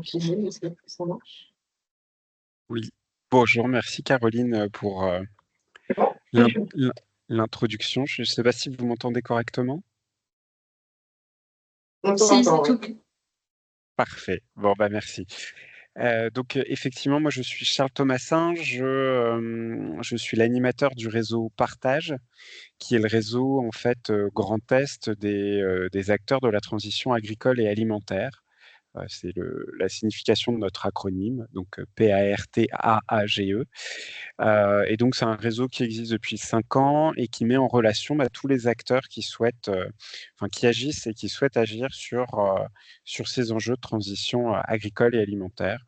confirmer, est-ce que ça marche? Oui. Bonjour, merci Caroline pour C'est bon? l'in- l'in- l'introduction. Je ne sais pas si vous m'entendez correctement. On t'entend, oui. Parfait. Bon, bah merci. Effectivement, moi je suis Charles Thomasin, je suis l'animateur du réseau Partage, qui est le réseau en fait Grand Est des acteurs de la transition agricole et alimentaire. C'est la signification de notre acronyme, donc PARTAAGE. Et donc, c'est un réseau qui existe depuis 5 ans et qui met en relation tous les acteurs qui souhaitent, enfin, qui agissent et qui souhaitent agir sur ces enjeux de transition agricole et alimentaire.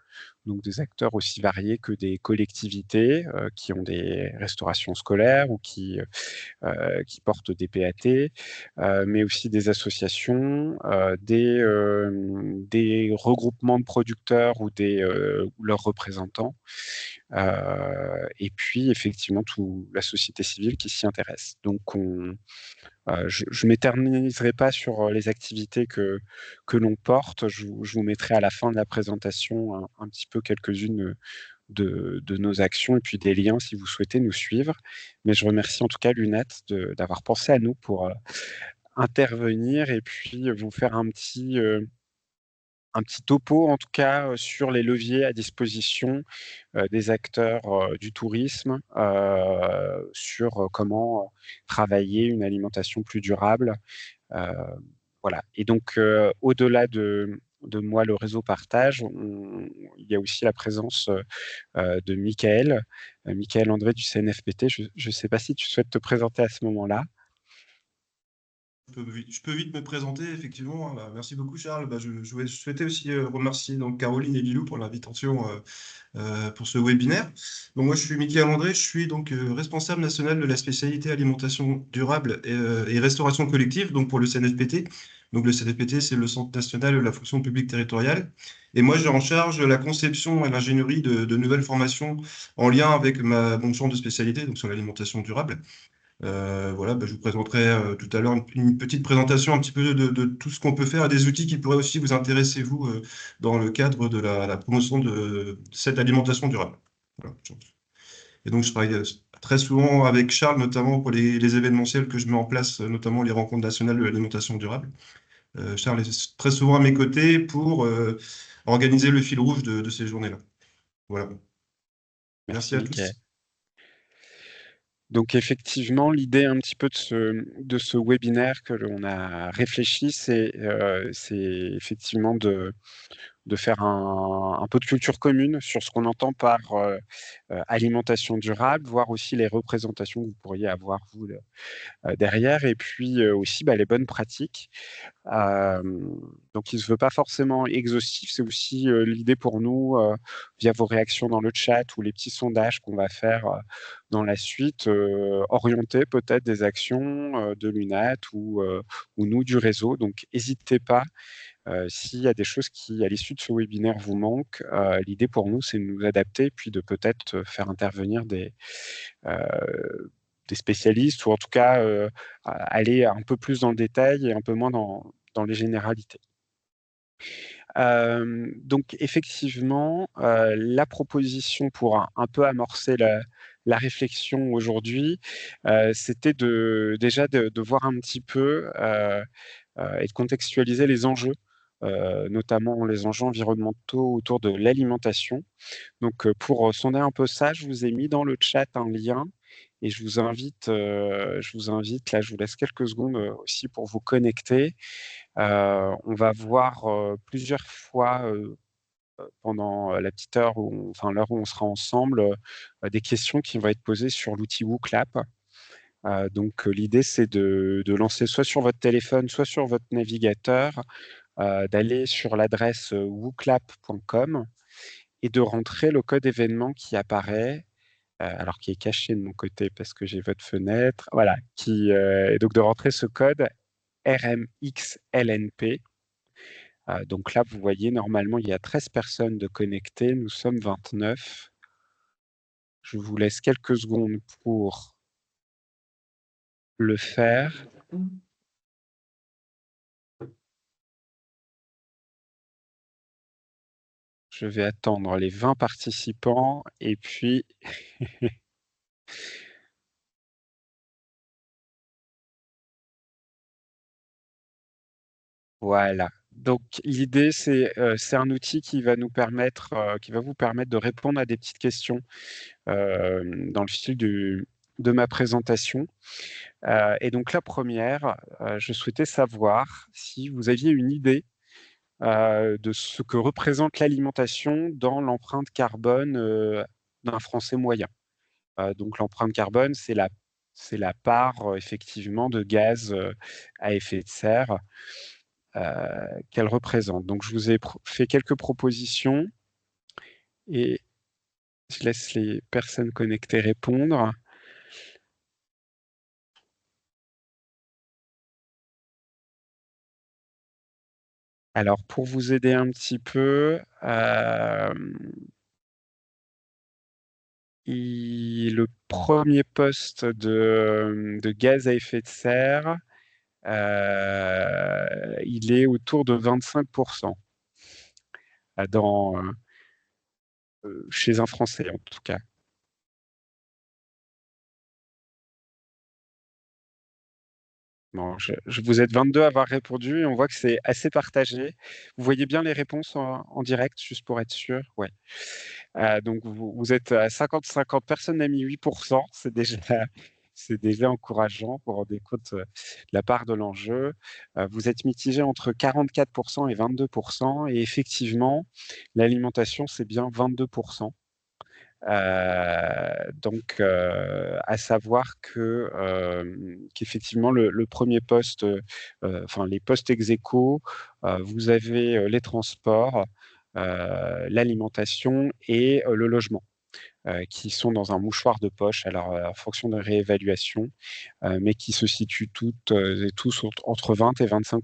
Donc, des acteurs aussi variés que des collectivités qui ont des restaurations scolaires ou qui portent des PAT, mais aussi des associations, des regroupements de producteurs ou leurs représentants, et puis effectivement toute la société civile qui s'y intéresse. Donc je ne m'éterniserai pas sur les activités que l'on porte. Je vous mettrai à la fin de la présentation un petit peu quelques-unes de nos actions et puis des liens si vous souhaitez nous suivre. Mais je remercie en tout cas Lunette d'avoir pensé à nous pour intervenir et puis vous faire un petit topo en tout cas sur les leviers à disposition des acteurs du tourisme sur comment travailler une alimentation plus durable. Euh, voilà. Et donc, au-delà de moi, le réseau Partage, il y a aussi la présence de Michael André du CNFPT. Je ne sais pas si tu souhaites te présenter à ce moment-là. Je peux vite me présenter, effectivement. Bah, merci beaucoup, Charles. Bah, je souhaitais aussi remercier donc, Caroline et Lilou pour l'invitation pour ce webinaire. Donc, moi, je suis Mickaël André, je suis donc responsable national de la spécialité alimentation durable et restauration collective donc pour le CNFPT. Donc, le CNFPT, c'est le Centre national de la fonction publique territoriale. Et moi, j'ai en charge la conception et l'ingénierie de nouvelles formations en lien avec mon champ de spécialité, donc sur l'alimentation durable. Voilà, bah, je vous présenterai tout à l'heure une petite présentation un petit peu de tout ce qu'on peut faire, et des outils qui pourraient aussi vous intéresser, vous, dans le cadre de la promotion de cette alimentation durable. Voilà. Et donc, je travaille très souvent avec Charles, notamment pour les événementiels que je mets en place, notamment les rencontres nationales de l'alimentation durable. Charles est très souvent à mes côtés pour organiser le fil rouge de ces journées-là. Voilà. Merci Merci, à Michael. tous. Donc effectivement, l'idée un petit peu de ce webinaire que l'on a réfléchi, c'est effectivement de faire un peu de culture commune sur ce qu'on entend par alimentation durable, voir aussi les représentations que vous pourriez avoir, vous, derrière, et puis aussi les bonnes pratiques. Euh, donc, il ne se veut pas forcément exhaustif. C'est aussi l'idée pour nous, via vos réactions dans le chat ou les petits sondages qu'on va faire dans la suite, orienter peut-être des actions de l'UNAT ou nous du réseau. Donc, n'hésitez pas. S'il y a des choses qui, à l'issue de ce webinaire, vous manquent, l'idée pour nous, c'est de nous adapter, puis de peut-être faire intervenir euh, des spécialistes, ou en tout cas aller un peu plus dans le détail et un peu moins dans les généralités. Donc effectivement, la proposition pour un peu amorcer la réflexion aujourd'hui, c'était déjà de voir un petit peu et de contextualiser les enjeux, notamment les enjeux environnementaux autour de l'alimentation. Donc, pour sonder un peu ça, je vous ai mis dans le chat un lien et je vous invite, là, je vous laisse quelques secondes aussi pour vous connecter. On va voir plusieurs fois pendant la petite heure, enfin l'heure où on sera ensemble, des questions qui vont être posées sur l'outil WooClap. Donc, l'idée, c'est de lancer soit sur votre téléphone, soit sur votre navigateur, d'aller sur l'adresse wooclap.com et de rentrer le code événement qui apparaît, alors qui est caché de mon côté parce que j'ai votre fenêtre, voilà, et donc de rentrer ce code RMXLNP. Donc là, vous voyez, normalement, il y a 13 personnes de connectées, nous sommes 29. Je vous laisse quelques secondes pour le faire. Je vais attendre les 20 participants et puis voilà. Donc l'idée, c'est un outil qui va nous permettre, qui va vous permettre de répondre à des petites questions, dans le fil de ma présentation. Et donc la première, je souhaitais savoir si vous aviez une idée, de ce que représente l'alimentation dans l'empreinte carbone, d'un Français moyen. Donc l'empreinte carbone, c'est la part, effectivement de gaz, à effet de serre, qu'elle représente. Donc je vous ai fait quelques propositions et je laisse les personnes connectées répondre. Alors pour vous aider un petit peu, le premier poste de gaz à effet de serre, il est autour de 25 dans, chez un Français en tout cas. Bon, vous êtes 22 à avoir répondu et on voit que c'est assez partagé. Vous voyez bien les réponses en direct, juste pour être sûr? Ouais. Donc vous êtes à 50-50, personne n'a mis 8%, c'est déjà encourageant. Vous vous rendez compte, de la part de l'enjeu. Vous êtes mitigé entre 44% et 22% et effectivement, l'alimentation, c'est bien 22%. Donc, à savoir qu'effectivement le 1er poste, enfin les postes ex aequo, vous avez, les transports, l'alimentation et le logement, qui sont dans un mouchoir de poche, alors, en fonction de réévaluation, mais qui se situent toutes, et tous entre 20 et 25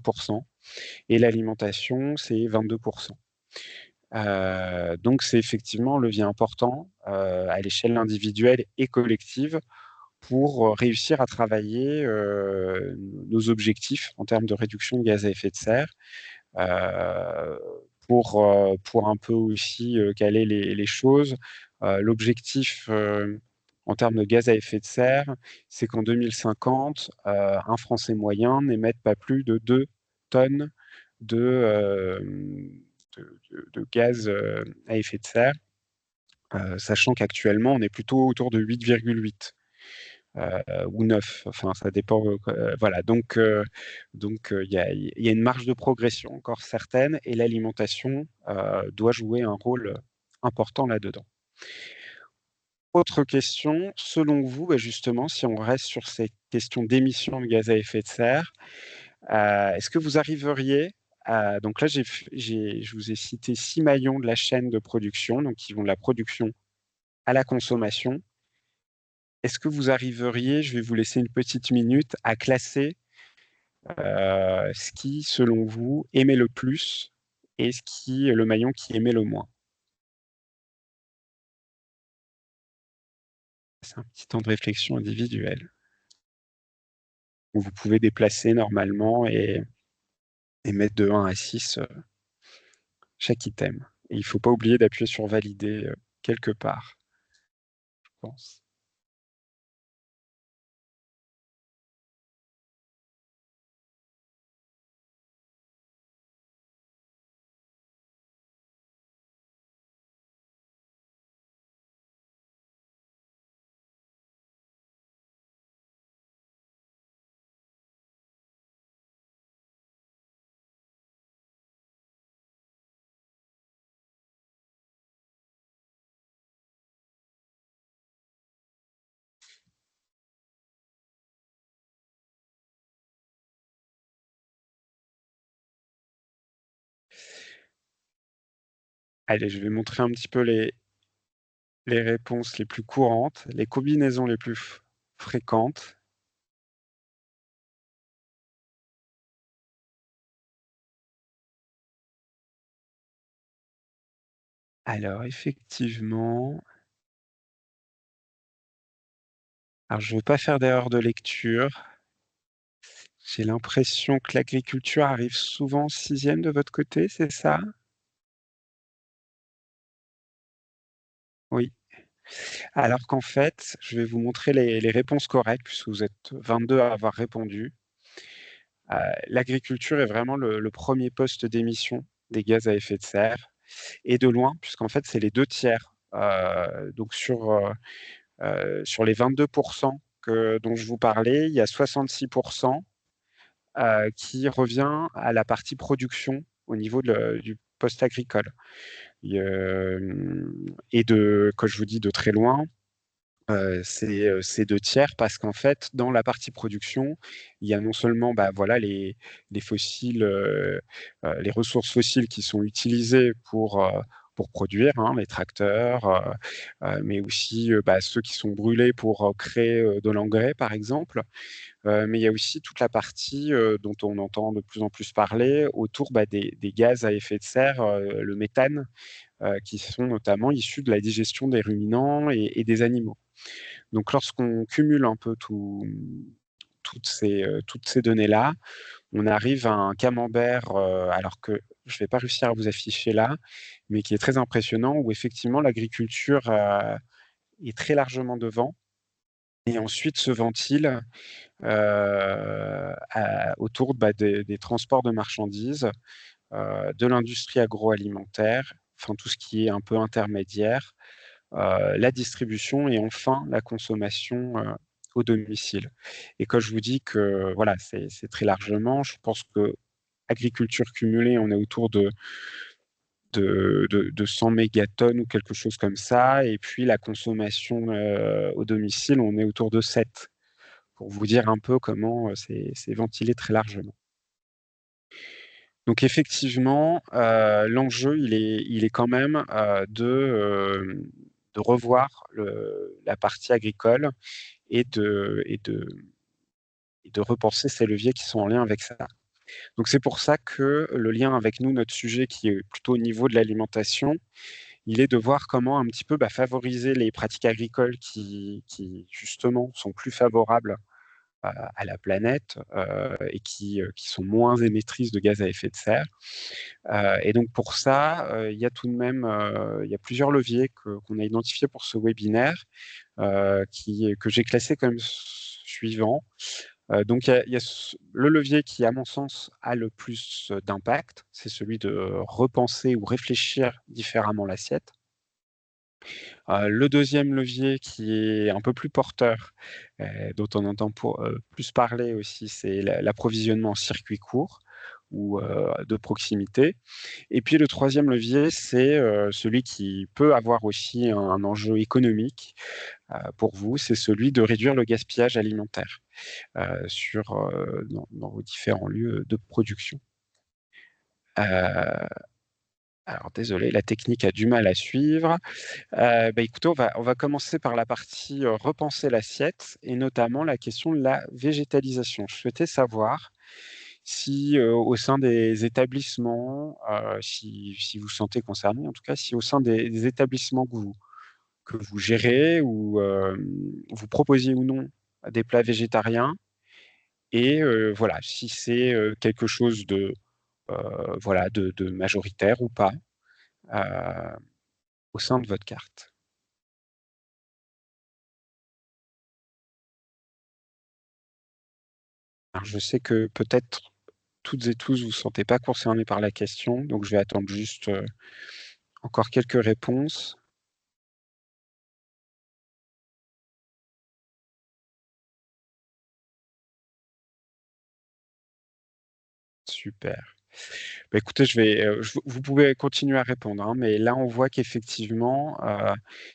et l'alimentation, c'est 22. Donc c'est effectivement un levier important, à l'échelle individuelle et collective pour, réussir à travailler, nos objectifs en termes de réduction de gaz à effet de serre, heu, pour un peu aussi, caler les choses. L'objectif, en termes de gaz à effet de serre, c'est qu'en 2050, un Français moyen n'émette pas plus de 2 tonnes de, de gaz, à effet de serre, sachant qu'actuellement, on est plutôt autour de 8,8, ou 9, enfin ça dépend, voilà donc il y a une marge de progression encore certaine et l'alimentation, doit jouer un rôle, important là-dedans. Autre question, selon vous, bah, justement, si on reste sur ces questions d'émissions de gaz à effet de serre, est-ce que vous arriveriez à donc là, je vous ai cité 6 maillons de la chaîne de production, donc qui vont de la production à la consommation. Est-ce que vous arriveriez, je vais vous laisser une petite minute, à classer, ce qui, selon vous, émet le plus et ce qui est le maillon qui émet le moins? C'est un petit temps de réflexion individuelle où vous pouvez déplacer normalement et mettre de 1 à 6, chaque item. Et il ne faut pas oublier d'appuyer sur valider, quelque part, je pense. Allez, je vais montrer un petit peu les réponses les plus courantes, les combinaisons les plus fréquentes. Alors effectivement, alors je ne veux pas faire d'erreur de lecture. J'ai l'impression que l'agriculture arrive souvent 6e de votre côté, c'est ça? Oui. Alors qu'en fait, je vais vous montrer les réponses correctes puisque vous êtes 22 à avoir répondu. L'agriculture est vraiment le 1er poste d'émission des gaz à effet de serre et de loin puisqu'en fait, c'est les 2/3. Donc sur les 22 dont je vous parlais, il y a 66 qui revient à la partie production au niveau du poste agricole. Et quand je vous dis de très loin, c'est 2/3 parce qu'en fait, dans la partie production, il y a non seulement, voilà, les fossiles, les ressources fossiles qui sont utilisées pour produire, hein, les tracteurs, mais aussi, ceux qui sont brûlés pour, créer, de l'engrais, par exemple. Mais il y a aussi toute la partie, dont on entend de plus en plus parler autour, des gaz à effet de serre, le méthane, qui sont notamment issus de la digestion des ruminants et des animaux. Donc lorsqu'on cumule un peu toutes ces données-là, on arrive à un camembert, alors que je ne vais pas réussir à vous afficher là, mais qui est très impressionnant, où effectivement l'agriculture, est très largement devant et ensuite se ventile, autour, des transports de marchandises, de l'industrie agroalimentaire, enfin tout ce qui est un peu intermédiaire, la distribution et enfin la consommation, au domicile. Et quand je vous dis que voilà, c'est très largement, je pense que agriculture cumulée, on est autour de 100 mégatonnes ou quelque chose comme ça et puis la consommation, au domicile, on est autour de 7, pour vous dire un peu comment, c'est ventilé très largement. Donc effectivement, l'enjeu, il est quand même, de revoir la partie agricole et de repenser ces leviers qui sont en lien avec ça. Donc c'est pour ça que le lien avec nous, notre sujet qui est plutôt au niveau de l'alimentation, il est de voir comment un petit peu, favoriser les pratiques agricoles qui justement sont plus favorables à la planète, et qui sont moins émettrices de gaz à effet de serre. Et donc pour ça, il y a tout de même, il y a plusieurs leviers qu'on a identifiés pour ce webinaire, que j'ai classés comme suivant. Donc il y a le levier qui, à mon sens, a le plus d'impact, c'est celui de repenser ou réfléchir différemment l'assiette. Le 2e levier qui est un peu plus porteur, dont on entend plus parler aussi, c'est l'approvisionnement en circuit court ou de proximité. Et puis le 3e levier, c'est celui qui peut avoir aussi un enjeu économique pour vous, c'est celui de réduire le gaspillage alimentaire dans vos différents lieux de production. Alors désolé, la technique a du mal à suivre. Écoutez, on va commencer par la partie, repenser l'assiette et notamment la question de la végétalisation. Je souhaitais savoir si, au sein des établissements, si vous sentez concerné, en tout cas, si au sein des établissements que vous gérez ou, vous proposiez ou non des plats végétariens et voilà, si c'est, quelque chose voilà, de majoritaire ou pas, heu, au sein de votre carte. Alors je sais que peut-être toutes et tous, vous ne sentez pas concernés par la question, donc je vais attendre juste, encore quelques réponses. Super. Écoutez, vous pouvez continuer à répondre, hein, mais là, on voit qu'effectivement,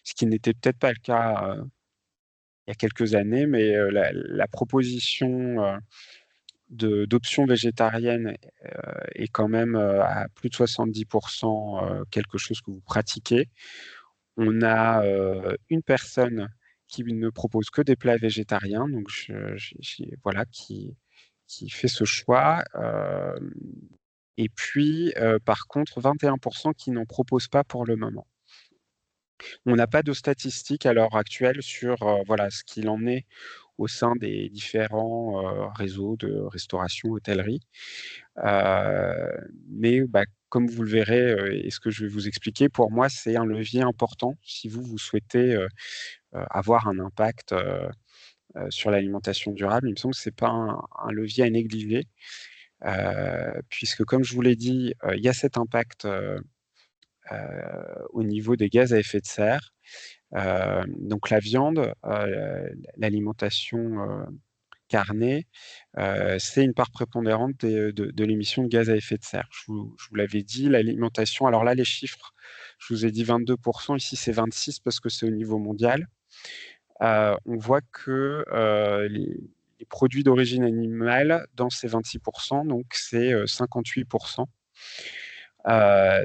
ce qui n'était peut-être pas le cas, il y a quelques années, mais la proposition, d'options végétariennes, est quand même, à plus de 70 quelque chose que vous pratiquez. On a, une personne qui ne propose que des plats végétariens, donc voilà, qui fait ce choix, et puis, par contre 21 qui n'en proposent pas pour le moment. On n'a pas de statistiques à l'heure actuelle sur, voilà, ce qu'il en est au sein des différents, réseaux de restauration, hôtellerie. Mais, comme vous le verrez et ce que je vais vous expliquer, pour moi, c'est un levier important si vous souhaitez avoir un impact sur l'alimentation durable. Il me semble que ce n'est pas un levier à négliger, puisque comme je vous l'ai dit, il y a cet impact au niveau des gaz à effet de serre. Donc la viande, l'alimentation carnée, c'est une part prépondérante de l'émission de gaz à effet de serre. Je vous l'avais dit, l'alimentation, alors là, les chiffres, je vous ai dit 22%, ici c'est 26 parce que c'est au niveau mondial. On voit que les produits d'origine animale, dans ces 26%, donc c'est 58%,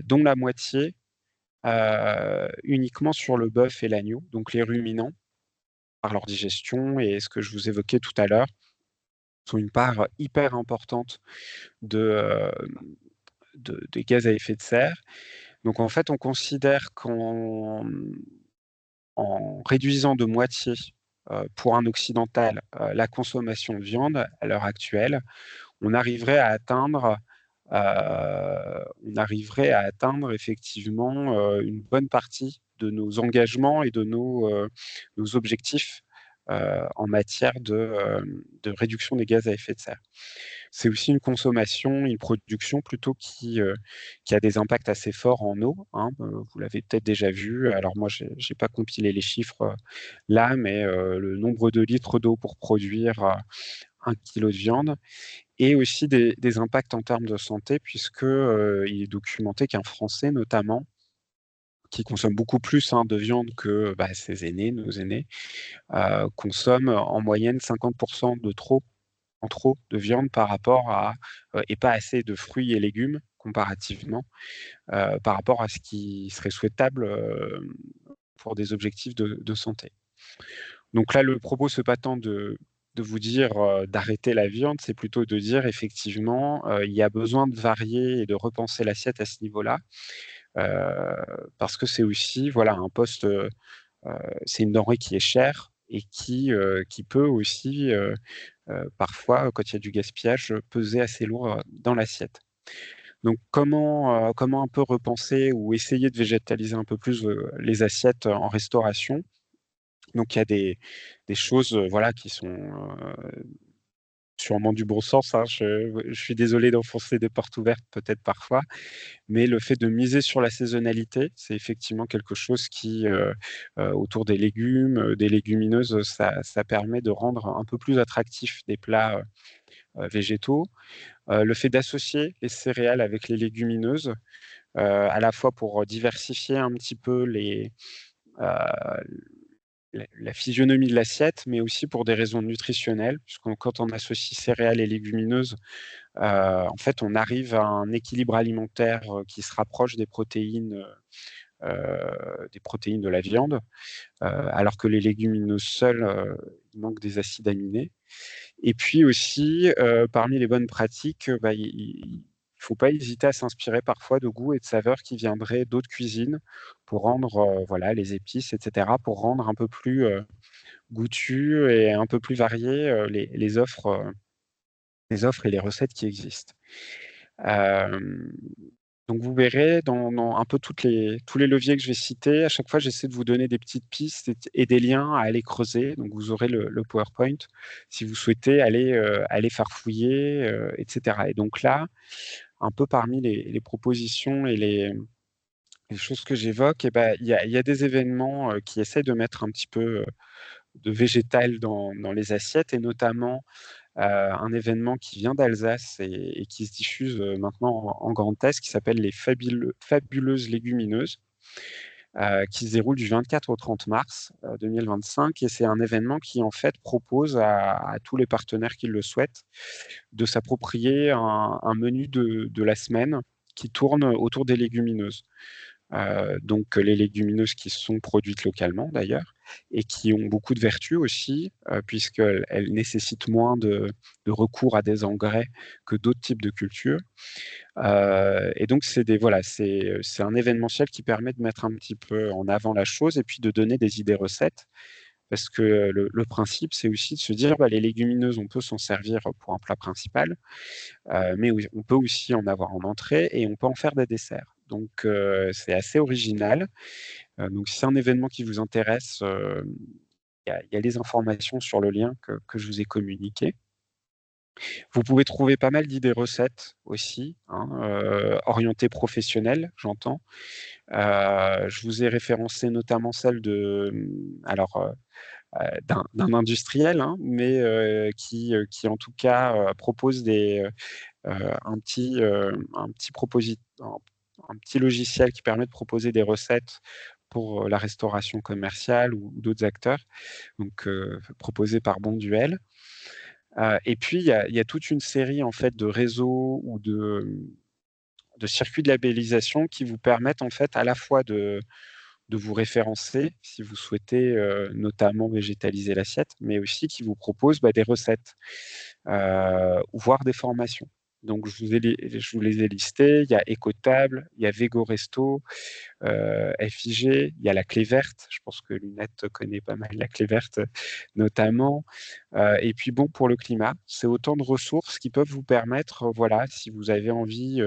dont la moitié uniquement sur le bœuf et l'agneau, donc les ruminants, par leur digestion et ce que je vous évoquais tout à l'heure, sont une part hyper importante des gaz à effet de serre. Donc en fait, on considère qu'en réduisant de moitié, pour un occidental, la consommation de viande à l'heure actuelle, on arriverait à atteindre effectivement une bonne partie de nos engagements et de nos objectifs en matière de réduction des gaz à effet de serre. C'est aussi une consommation, une production plutôt qui a des impacts assez forts en eau, hein, vous l'avez peut-être déjà vu. Alors moi, j'ai pas compilé les chiffres là, mais le nombre de litres d'eau pour produire 1 kilo de viande, et aussi des impacts en termes de santé, puisque il est documenté qu'un Français notamment, qui consomme beaucoup plus de viande que ses aînés, nos aînés, consomme en moyenne 50% en trop de viande par rapport à et pas assez de fruits et légumes comparativement, par rapport à ce qui serait souhaitable pour des objectifs de santé. Donc là, le propos, c'est pas tant de vous dire d'arrêter la viande, c'est plutôt de dire effectivement, il y a besoin de varier et de repenser l'assiette à ce niveau-là, parce que c'est aussi voilà un poste, c'est une denrée qui est chère et qui peut aussi parfois, quand il y a du gaspillage, peser assez lourd dans l'assiette. Donc comment un peu repenser ou essayer de végétaliser un peu plus les assiettes en restauration? Donc il y a des choses voilà, qui sont sûrement du bon sens, hein. Je suis désolé d'enfoncer des portes ouvertes peut-être parfois, mais le fait de miser sur la saisonnalité, c'est effectivement quelque chose qui, autour des légumes, des légumineuses, ça permet de rendre un peu plus attractifs des plats végétaux. Le fait d'associer les céréales avec les légumineuses, à la fois pour diversifier un petit peu heu, la physionomie de l'assiette, mais aussi pour des raisons nutritionnelles, puisque quand on associe céréales et légumineuses, en fait, on arrive à un équilibre alimentaire qui se rapproche des protéines de la viande, alors que les légumineuses seules, il manque des acides aminés. Et puis aussi, parmi les bonnes pratiques, il faut pas hésiter à s'inspirer parfois de goûts et de saveurs qui viendraient d'autres cuisines pour rendre, voilà, les épices et cetera, pour rendre un peu plus, goûtues et un peu plus variées, les offres et les recettes qui existent. Hem, donc vous verrez dans un peu tous les leviers que je vais citer, à chaque fois, j'essaie de vous donner des petites pistes et des liens à aller creuser. Donc vous aurez le PowerPoint si vous souhaitez aller farfouiller, et cetera. Et donc là, un peu parmi les propositions et les choses que j'évoque, il y a des événements, qui essaient de mettre un petit peu, de végétal dans les assiettes, et notamment un événement qui vient d'Alsace et qui se diffuse maintenant en Grand Est, qui s'appelle les Fabuleuses Légumineuses, qui se déroule du 24 au 30 mars 2025. Et c'est un événement qui, en fait, propose à tous les partenaires qui le souhaitent de s'approprier un menu de la semaine qui tourne autour des légumineuses. Donc les légumineuses qui sont produites localement d'ailleurs, et qui ont beaucoup de vertus aussi, puisqu'elles nécessitent moins de recours à des engrais que d'autres types de cultures. Et donc voilà, c'est un événementiel qui permet de mettre un petit peu en avant la chose et puis de donner des idées recettes. parce que le principe, c'est aussi de se dire, les légumineuses, on peut s'en servir pour un plat principal, mais oui, on peut aussi en avoir en entrée et on peut en faire des desserts. Donc, c'est assez original. Donc, si c'est un événement qui vous intéresse, il y a les informations sur le lien que je vous ai communiqué. Vous pouvez trouver pas mal d'idées recettes aussi, hein, orientées professionnelles, j'entends. Je vous ai référencé notamment celle de, d'un industriel, hein, mais qui en tout cas, propose un petit logiciel qui permet de proposer des recettes pour, la restauration commerciale ou d'autres acteurs, donc proposé par Bonduel. Et puis il y a toute une série en fait de réseaux ou de circuits de labellisation qui vous permettent en fait à la fois de vous référencer si vous souhaitez, notamment végétaliser l'assiette, mais aussi qui vous proposent, des recettes, voire des formations. Donc je vous les ai listés, il y a Écotable, il y a Vegoresto, FIG, il y a la Clé Verte, je pense que Lunette connaît pas mal la Clé Verte notamment, et puis bon, pour le climat, c'est autant de ressources qui peuvent vous permettre, voilà, si vous avez envie,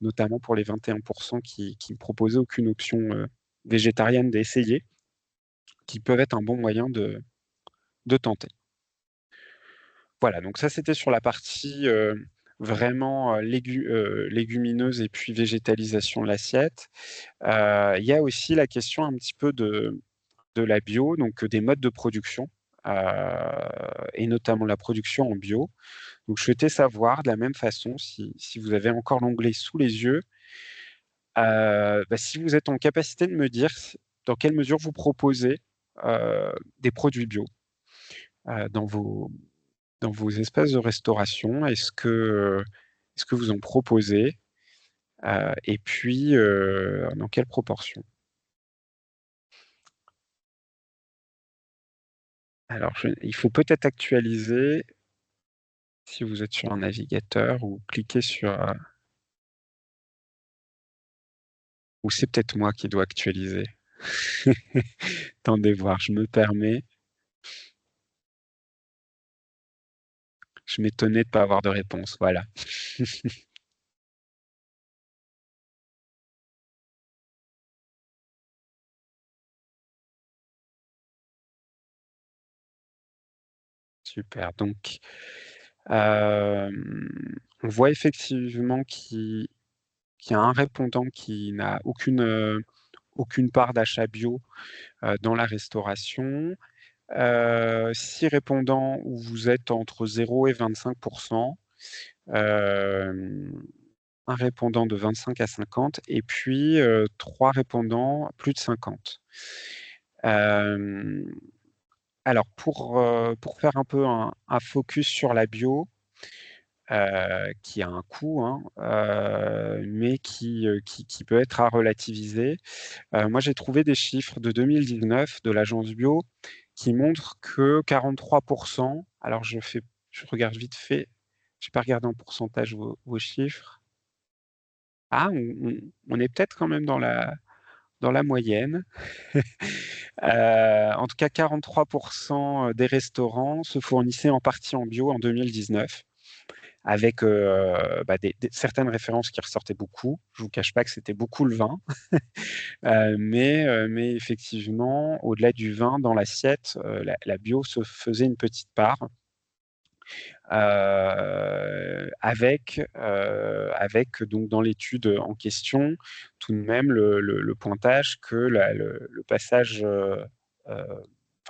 notamment pour les 21 qui ne proposaient aucune option, végétarienne, d'essayer, qui peuvent être un bon moyen de tenter. Voilà, donc ça, c'était sur la partie, vraiment, légumineuse et puis végétalisation de l'assiette. Il y a aussi la question un petit peu de la bio, donc des modes de production, heu et notamment la production en bio. Donc je souhaitais savoir de la même façon si vous avez encore l'onglet sous les yeux, si vous êtes en capacité de me dire dans quelle mesure vous proposez, des produits bio, dans vos espaces de restauration. Est-ce que vous en proposez? Et puis, dans quelle proportion? Alors il faut peut-être actualiser si vous êtes sur un navigateur ou cliquer sur, ou c'est peut-être moi qui dois actualiser? Attendez voir, je me permets. Je m'étonnais de pas avoir de réponse, voilà. Super, donc on voit effectivement qu'il y a un répondant qui n'a aucune part d'achat bio, dans la restauration. 6 répondants où vous êtes entre 0 et 25. Hem, 1 répondant de 25 à 50 et puis, 3 répondants plus de 50. Hem, alors pour faire un peu un focus sur la bio, qui a un coût, hein, mais qui peut être à relativiser. Moi, j'ai trouvé des chiffres de 2019 de l'agence bio qui montrent que 43, alors je regarde vite fait, j'ai pas regardé en pourcentage vos chiffres. Ah, on est peut-être quand même dans la moyenne. En tout cas, 43 des restaurants se fournissaient en partie en bio en 2019 avec, certaines références qui ressortaient beaucoup. Je vous cache pas que c'était beaucoup le vin, mais effectivement, au-delà du vin dans l'assiette, la bio se faisait une petite part, avec donc dans l'étude en question, tout de même le pointage que le passage, enfin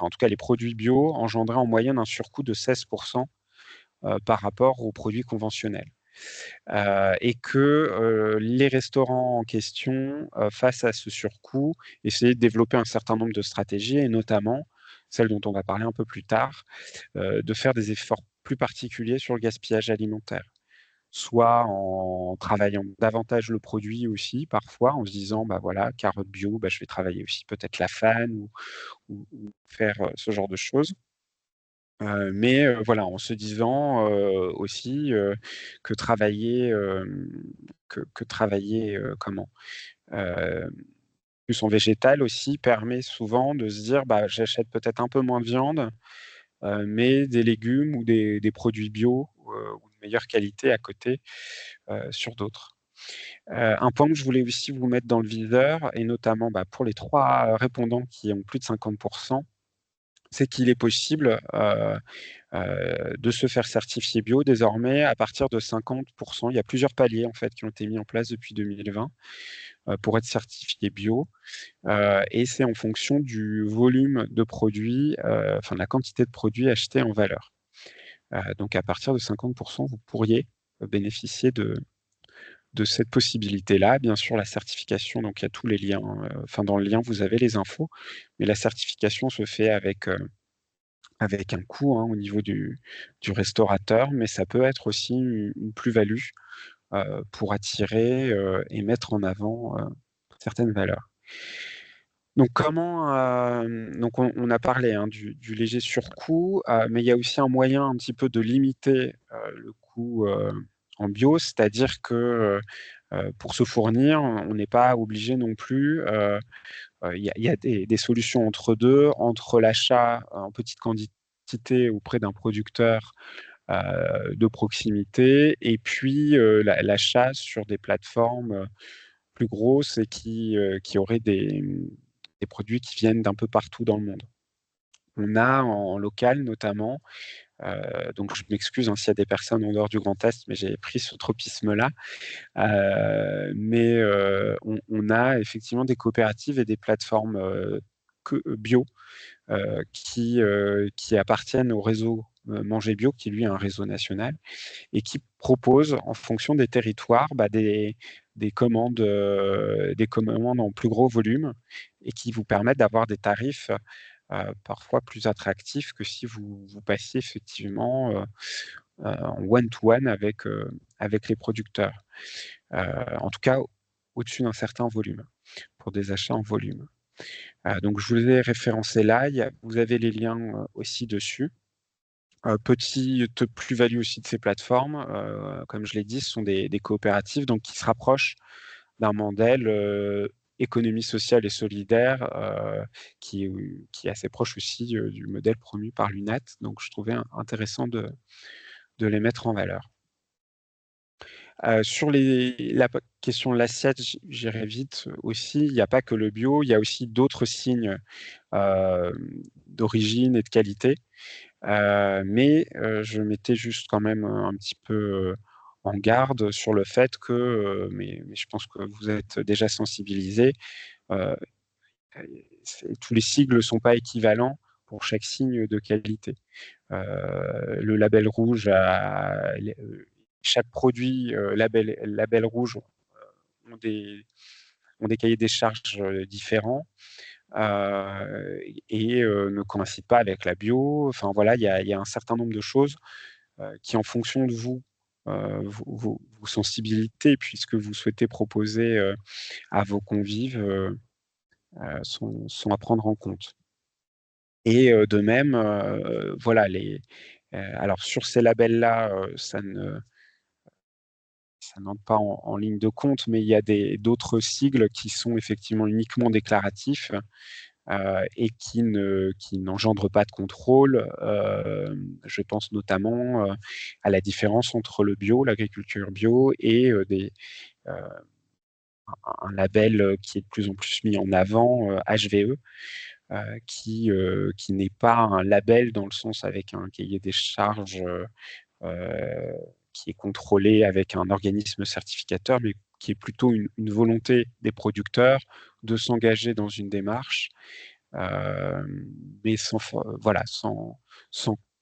en tout cas les produits bio engendraient en moyenne un surcoût de 16 par rapport aux produits conventionnels. Et que, les restaurants en question, face à ce surcoût, essayaient de développer un certain nombre de stratégies et notamment, celle dont on va parler un peu plus tard, de faire des efforts plus particuliers sur le gaspillage alimentaire. Soit en travaillant davantage le produit aussi, parfois, en se disant: voilà, carottes bio, je vais travailler aussi peut-être la FAN ou faire, ce genre de choses. Mais voilà, en se disant, aussi, que travailler, comment? Hem, plus en végétal aussi, permet souvent de se dire: «Bah, j'achète peut-être un peu moins de viande, mais des légumes ou des produits bio, ou de meilleure qualité à côté, sur d'autres». Un point que je voulais aussi vous mettre dans le viseur et notamment, bah, pour les 3 répondants qui ont plus de 50, c'est qu'il est possible, de se faire certifier bio désormais à partir de 50. Il y a plusieurs paliers en fait qui ont été mis en place depuis 2020, pour être certifié bio, et c'est en fonction du volume de produits, enfin de la quantité de produits achetés en valeur. Donc à partir de 50, vous pourriez bénéficier de cette possibilité-là. Bien sûr, la certification, donc il y a tous les liens, enfin dans le lien, vous avez les infos, mais la certification se fait avec un coût, hein, au niveau du restaurateur, mais ça peut être aussi une plus-value, pour attirer, et mettre en avant, certaines valeurs. Donc comment, donc on a parlé, hein, du léger surcoût, mais il y a aussi un moyen un petit peu de limiter, le coût, en bio. C'est-à-dire que, pour se fournir, on n'est pas obligé non plus, il y a des solutions entre 2, entre l'achat en petite quantité auprès d'un producteur, de proximité et puis, l'achat sur des plateformes, plus grosses et qui auraient des produits qui viennent d'un peu partout dans le monde. On a en local notamment, donc je m'excuse, hein, s'il y a des personnes en dehors du Grand Est, mais j'ai pris ce tropisme-là. Mais on a effectivement des coopératives et des plateformes, bio, qui appartiennent au réseau, Manger Bio, qui lui est un réseau national et qui proposent en fonction des territoires, bah, des commandes en plus gros volume et qui vous permettent d'avoir des tarifs, parfois plus attractifs que si vous passiez effectivement, en one to one avec les producteurs. En tout cas, au-dessus d'un certain volume, pour des achats en volume. Donc je vous ai référencé là, vous avez les liens, aussi dessus. Petite plus-value aussi de ces plateformes, comme je l'ai dit, ce sont des coopératives donc qui se rapprochent d'un modèle, économie sociale et solidaire, qui est assez proche aussi, du modèle promu par l'UNAT. Donc je trouvais intéressant de les mettre en valeur. Sur la question de l'assiette, j'irai vite aussi. Il n'y a pas que le bio, il y a aussi d'autres signes, d'origine et de qualité. Mais je mettais juste quand même un petit peu, en garde sur le fait que, mais je pense que vous êtes déjà sensibilisés, heu, tous les sigles ne sont pas équivalents pour chaque signe de qualité. Le label rouge a chaque produit, label rouge ont des cahiers des charges, différents, et ne coïncident pas avec la bio. Enfin voilà, il y a un certain nombre de choses, qui en fonction de vous, vos sensibilités, puisque vous souhaitez proposer, à vos convives, sont à prendre en compte. Et de même, voilà alors sur ces labels-là, ça n'entre pas en ligne de compte, mais il y a d'autres sigles qui sont effectivement uniquement déclaratifs, et qui n'engendrent pas de contrôle. Je pense notamment, à la différence entre le bio, l'agriculture bio et heu, un label, qui est de plus en plus mis en avant, HVE, qui n'est pas un label dans le sens avec un cahier des charges, heu, qui est contrôlé avec un organisme certificateur, mais qui est plutôt une volonté des producteurs de s'engager dans une démarche, mais voilà, sans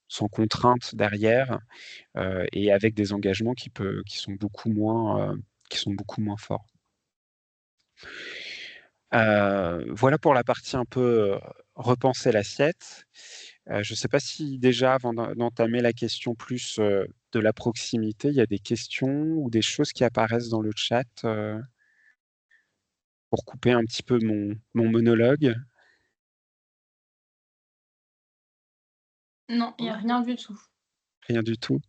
sans contrainte derrière, et avec des engagements qui sont beaucoup moins forts. Voilà pour la partie un peu, repenser l'assiette. Je ne sais pas si déjà avant d'entamer la question plus, de la proximité, il y a des questions ou des choses qui apparaissent dans le chat, pour couper un petit peu mon monologue? Non, il y a rien du tout. Rien du tout?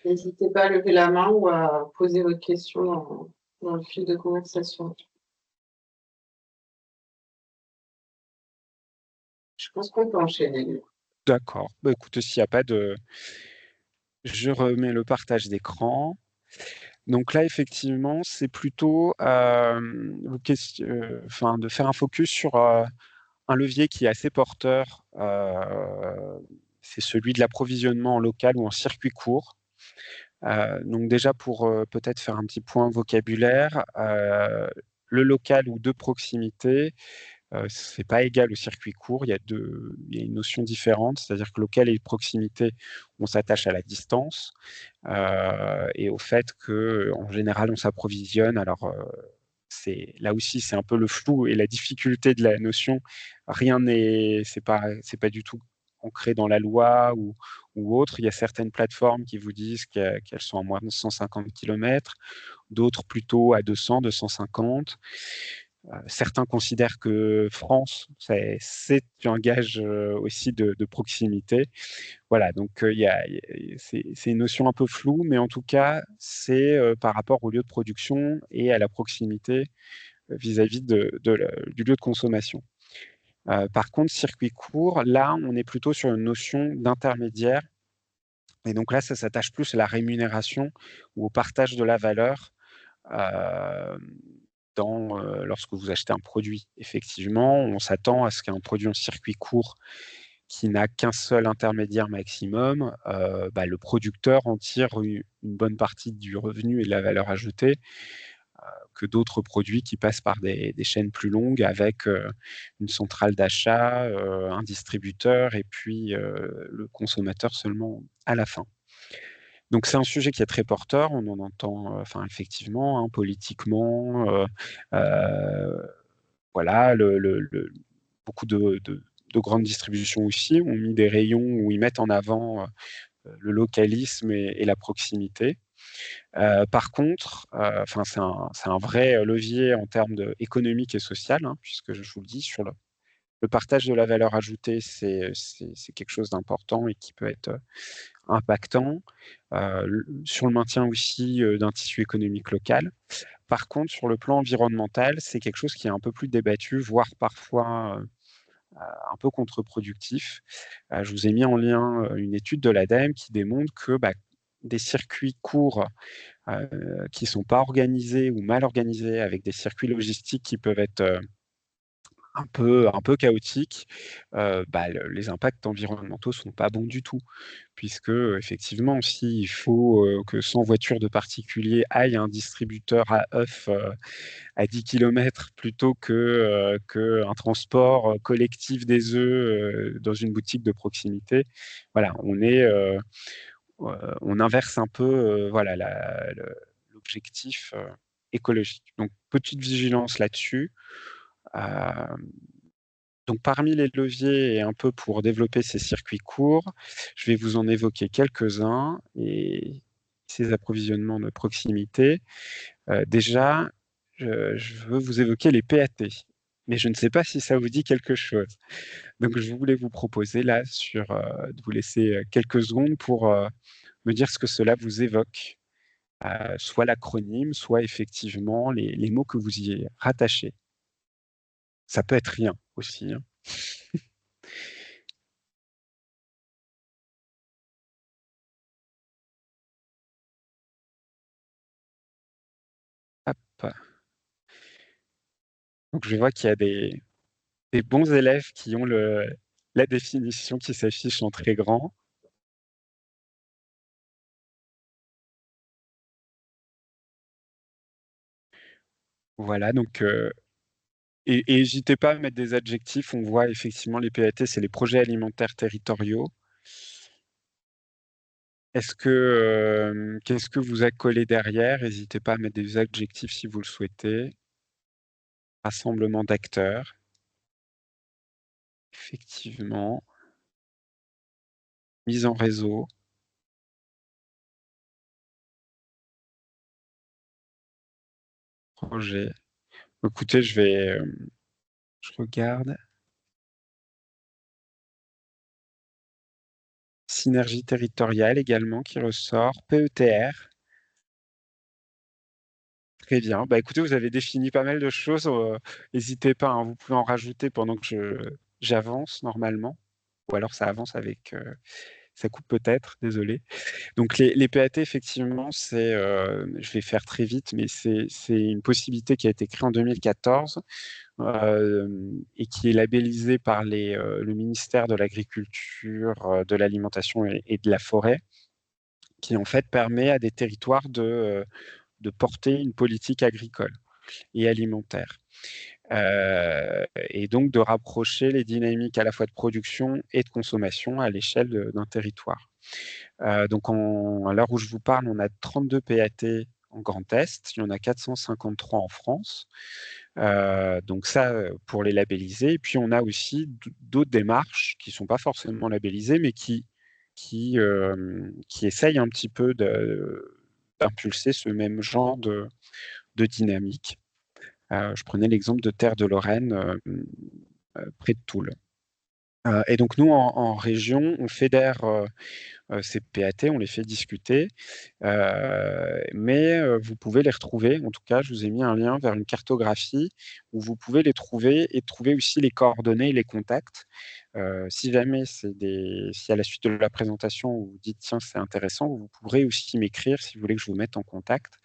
N'hésitez pas à lever la main ou à poser votre question dans le fil de conversation. pense qu'on peut enchaîner. D'accord. Bah, écoutez, s'il n'y a pas de... Je remets le partage d'écran. Donc là, effectivement, c'est plutôt de faire un focus sur un levier qui est assez porteur. C'est celui de l'approvisionnement en local ou en circuit court. Donc déjà, pour peut-être faire un petit point vocabulaire, le local ou de proximité, c'est pas égal au circuit court. Il y a une notion différente, c'est-à-dire que local et proximité, on s'attache à la distance et au fait que, en général, on s'approvisionne. Alors, là aussi, c'est un peu le flou et la difficulté de la notion. C'est pas du tout ancré dans la loi ou autre. Il y a certaines plateformes qui vous disent qu'elles sont à moins de 150 km, d'autres plutôt à 200, 250. Certains considèrent que France, c'est un gage aussi de proximité. Voilà, donc c'est une notion un peu floue, mais en tout cas, c'est par rapport au lieu de production et à la proximité vis-à-vis du lieu de consommation. Par contre, circuit court, là, on est plutôt sur une notion d'intermédiaire. Et donc là, ça s'attache plus à la rémunération ou au partage de la valeur lorsque vous achetez un produit. Effectivement, on s'attend à ce qu'un produit en circuit court qui n'a qu'un seul intermédiaire maximum, le producteur en tire une bonne partie du revenu et de la valeur ajoutée que d'autres produits qui passent par des chaînes plus longues avec une centrale d'achat, un distributeur et puis le consommateur seulement à la fin. Donc c'est un sujet qui est très porteur, on en entend effectivement, hein, politiquement, voilà, beaucoup de grandes distributions aussi ont mis des rayons où ils mettent en avant le localisme et la proximité. Par contre, c'est un vrai levier en termes économique et social, hein, puisque je vous le dis, sur le partage de la valeur ajoutée, c'est quelque chose d'important et qui peut être impactant. Sur le maintien aussi d'un tissu économique local. Par contre, sur le plan environnemental, c'est quelque chose qui est un peu plus débattu, voire parfois un peu contre-productif. Je vous ai mis en lien une étude de l'ADEME qui démontre que des circuits courts qui ne sont pas organisés ou mal organisés, avec des circuits logistiques qui peuvent être un peu chaotiques, les impacts environnementaux ne sont pas bons du tout. Puisque, effectivement, s'il faut que 100 voitures de particuliers aillent à un distributeur à œufs à 10 km plutôt qu'un transport collectif des œufs dans une boutique de proximité, voilà, on inverse un peu l'objectif écologique. Donc, petite vigilance là-dessus. Donc, parmi les leviers et un peu pour développer ces circuits courts, je vais vous en évoquer quelques-uns et ces approvisionnements de proximité. Déjà, je veux vous évoquer les PAT, mais je ne sais pas si ça vous dit quelque chose. Donc, je voulais vous proposer là de vous laisser quelques secondes pour me dire ce que cela vous évoque, soit l'acronyme, soit effectivement les mots que vous y rattachez. Ça peut être rien aussi, hein. Hop. Donc, je vois qu'il y a des bons élèves qui ont la définition qui s'affiche en très grand. Voilà, donc et n'hésitez pas à mettre des adjectifs. On voit effectivement les PAT, c'est les projets alimentaires territoriaux. Qu'est-ce que vous accolez derrière? N'hésitez pas à mettre des adjectifs si vous le souhaitez. Rassemblement d'acteurs. Effectivement. Mise en réseau. Projet. Écoutez, je regarde. Synergie territoriale également qui ressort. PETR. Très bien. Écoutez, vous avez défini pas mal de choses. N'hésitez pas, hein, vous pouvez en rajouter pendant que j'avance normalement, ou alors ça avance avec, ça coupe peut-être, désolé. Donc les PAT effectivement, je vais faire très vite, mais c'est une possibilité qui a été créée en 2014, et qui est labellisée par le ministère de l'Agriculture, de l'Alimentation et de la Forêt, qui en fait permet à des territoires de porter une politique agricole et alimentaire. Et donc de rapprocher les dynamiques à la fois de production et de consommation à l'échelle d'un territoire. Donc à l'heure où je vous parle, on a 32 PAT en Grand Est, il y en a 453 en France. Donc ça, pour les labelliser. Et puis on a aussi d'autres démarches qui ne sont pas forcément labellisées, mais qui essayent un petit peu d'impulser ce même genre de dynamique. Je prenais l'exemple de Terre de Lorraine, près de Toul. Et donc nous, en région, on fédère ces PAT, on les fait discuter, mais vous pouvez les retrouver. En tout cas, je vous ai mis un lien vers une cartographie où vous pouvez les trouver et trouver aussi les coordonnées et les contacts. Si jamais si à la suite de la présentation, vous vous dites: «Tiens, c'est intéressant», vous pourrez aussi m'écrire si vous voulez que je vous mette en contact.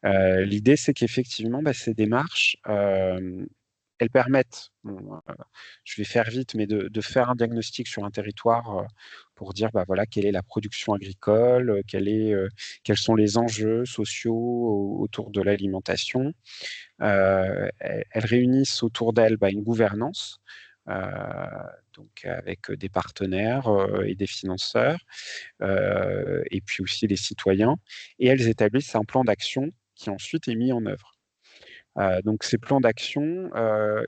L'idée, c'est qu'effectivement, ces démarches, elles permettent, je vais faire vite, mais de faire un diagnostic sur un territoire, pour dire, voilà, quelle est la production agricole, quels sont les enjeux sociaux autour de l'alimentation. Elles réunissent autour d'elles, une gouvernance, heu, donc avec des partenaires, et des financeurs, et puis aussi les citoyens, et elles établissent un plan d'action qui ensuite est mis en œuvre. Donc ces plans d'action,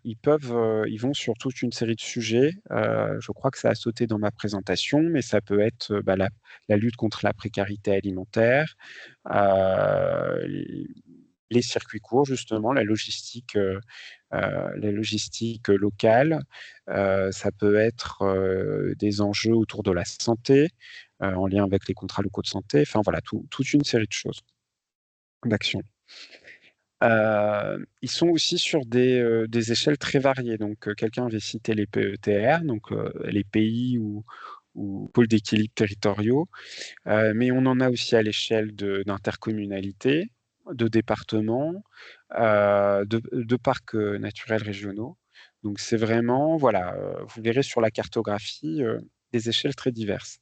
ils vont sur toute une série de sujets. Je crois que ça a sauté dans ma présentation, mais ça peut être, la lutte contre la précarité alimentaire, les circuits courts justement, la logistique locale. Ça peut être, des enjeux autour de la santé, en lien avec les contrats locaux de santé. Enfin voilà, toute une série de choses, d'actions. Ils sont aussi sur des échelles très variées. Donc, quelqu'un avait cité les PETR, donc les pays ou pôles d'équilibre territoriaux, mais on en a aussi à l'échelle d'intercommunalités, de départements, de parcs, naturels régionaux. Donc c'est vraiment voilà, vous verrez sur la cartographie, des échelles très diverses.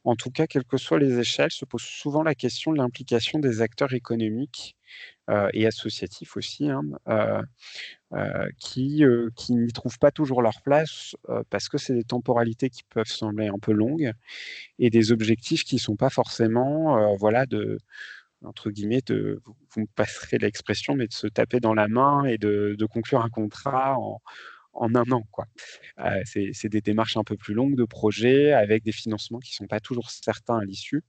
En tout cas, quelles que soient les échelles, se pose souvent la question de l'implication des acteurs économiques, et associatifs aussi, hein, qui n'y trouvent pas toujours leur place, parce que c'est des temporalités qui peuvent sembler un peu longues et des objectifs qui ne sont pas forcément, voilà, entre guillemets, vous me passerez l'expression, mais de se taper dans la main et de conclure un contrat en 1 an, quoi. C'est des démarches un peu plus longues de projets avec des financements qui ne sont pas toujours certains à l'issue.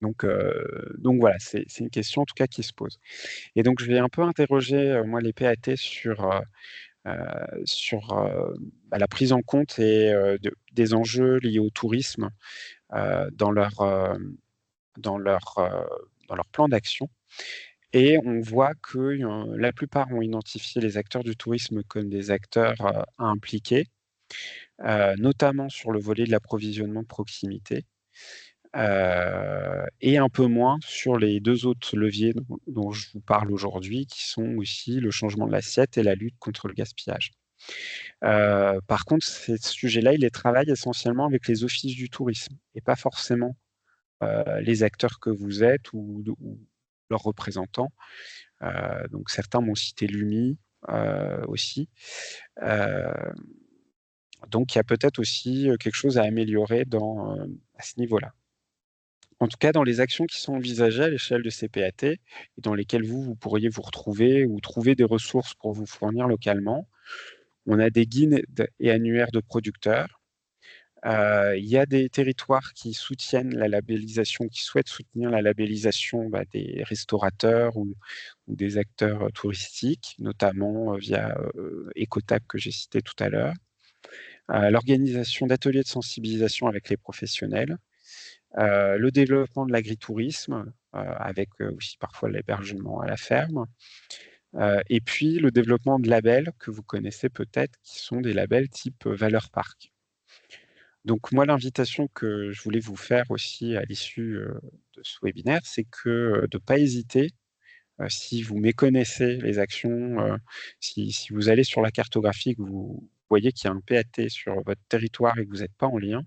Donc voilà, c'est une question en tout cas qui se pose. Et donc je vais un peu interroger, moi les PAT sur la prise en compte des enjeux liés au tourisme, dans dans leur, heu, dans leur plan d'action, et on voit que la plupart ont identifié les acteurs du tourisme comme des acteurs, à impliquer, notamment sur le volet de l'approvisionnement de proximité. Et un peu moins sur les 2 autres leviers dont je vous parle aujourd'hui, qui sont aussi le changement de l'assiette et la lutte contre le gaspillage. Par contre, ces sujets-là, ils les travaillent essentiellement avec les offices du tourisme et pas forcément, les acteurs que vous êtes ou leurs représentants. Donc certains m'ont cité l'UMI, aussi. Heu, donc il y a peut-être aussi, quelque chose à améliorer à ce niveau-là. En tout cas, dans les actions qui sont envisagées à l'échelle de ces PAT et dans lesquelles vous pourriez vous retrouver ou trouver des ressources pour vous fournir localement, on a des guides et annuaires de producteurs. Il y a des territoires qui soutiennent la labellisation, qui souhaitent soutenir la labellisation, des restaurateurs ou des acteurs, touristiques, notamment, via, Écotape que j'ai cité tout à l'heure. L'organisation d'ateliers de sensibilisation avec les professionnels. Le développement de l'agritourisme, avec, aussi parfois l'hébergement à la ferme. Et puis le développement de labels que vous connaissez peut-être, qui sont des labels type Valeur Parc. Donc moi, l'invitation que je voulais vous faire aussi à l'issue de ce webinaire, c'est que de ne pas hésiter, si vous méconnaissez les actions, si vous allez sur la cartographie, que vous voyez qu'il y a un PAT sur votre territoire et que vous n'êtes pas en lien,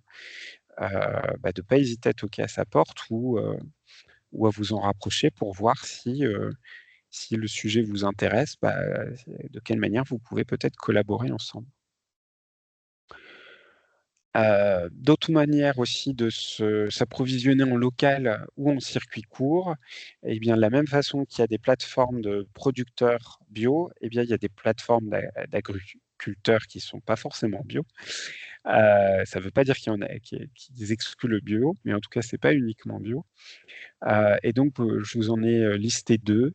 de ne pas hésiter à toquer à sa porte ou à vous en rapprocher pour voir si le sujet vous intéresse, de quelle manière vous pouvez peut-être collaborer ensemble. D'autres manières aussi de s'approvisionner en local ou en circuit court, eh bien, de la même façon qu'il y a des plateformes de producteurs bio, eh bien, il y a des plateformes d'agriculteurs qui ne sont pas forcément bio. Ça ne veut pas dire qu'il y en a qui excluent le bio, mais en tout cas, ce n'est pas uniquement bio. Et donc, je vous en ai listé 2,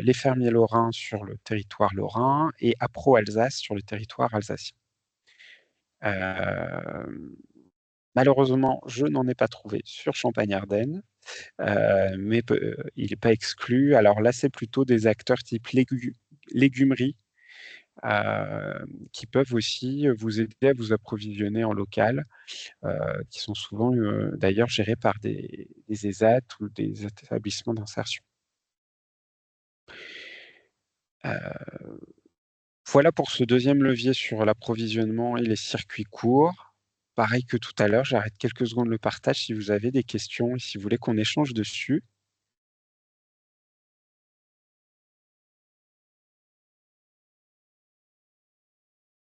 les fermiers lorrains sur le territoire lorrain et Apro Alsace sur le territoire alsacien. Malheureusement, je n'en ai pas trouvé sur Champagne-Ardenne, mais il n'est pas exclu. Alors là, c'est plutôt des acteurs type légumerie qui peuvent aussi vous aider à vous approvisionner en local, qui sont souvent d'ailleurs gérés par des ESAT ou des établissements d'insertion. Voilà pour ce deuxième levier sur l'approvisionnement et les circuits courts. Pareil que tout à l'heure, j'arrête quelques secondes le partage si vous avez des questions et si vous voulez qu'on échange dessus.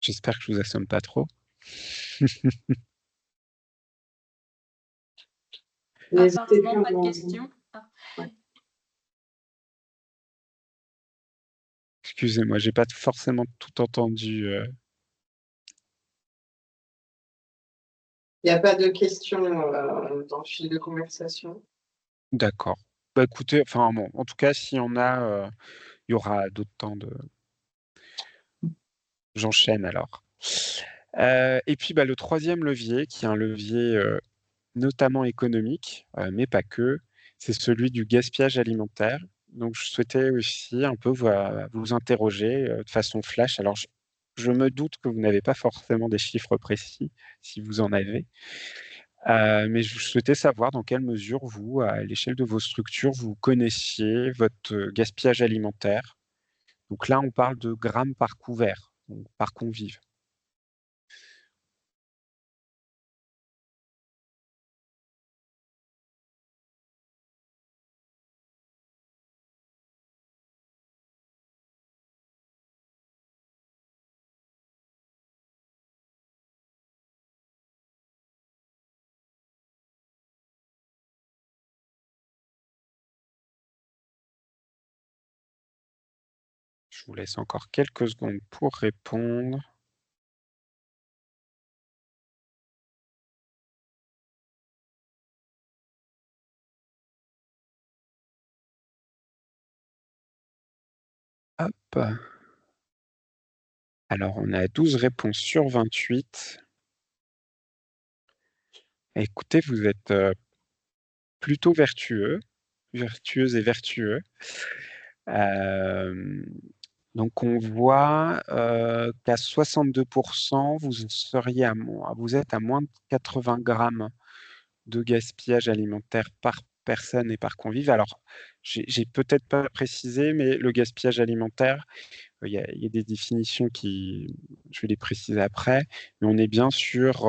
J'espère que je vous assomme pas trop. N'hésitez Apparemment, pas pas de à questions. Excusez-moi, j'ai pas forcément tout entendu. Il n'y a pas de questions dans le fil de conversation. D'accord. Écoutez, enfin bon, en tout cas, s'il y en a, il y aura d'autres temps de. J'enchaîne alors. Et puis le troisième levier, qui est un levier notamment économique, mais pas que, c'est celui du gaspillage alimentaire. Donc je souhaitais aussi un peu vous interroger de façon flash. Alors je me doute que vous n'avez pas forcément des chiffres précis, si vous en avez, mais je souhaitais savoir dans quelle mesure vous, à l'échelle de vos structures, vous connaissiez votre gaspillage alimentaire. Donc là, on parle de grammes par couvert, donc par convive. Je vous laisse encore quelques secondes pour répondre. Hop. Alors, on a 12 réponses sur 28. Écoutez, vous êtes plutôt vertueuses et vertueux. Donc, on voit qu'à 62%, vous êtes à moins de 80 grammes de gaspillage alimentaire par personne et par convive. Alors, j'ai peut-être pas précisé, mais le gaspillage alimentaire, il y a des définitions je vais les préciser après, mais on est bien sur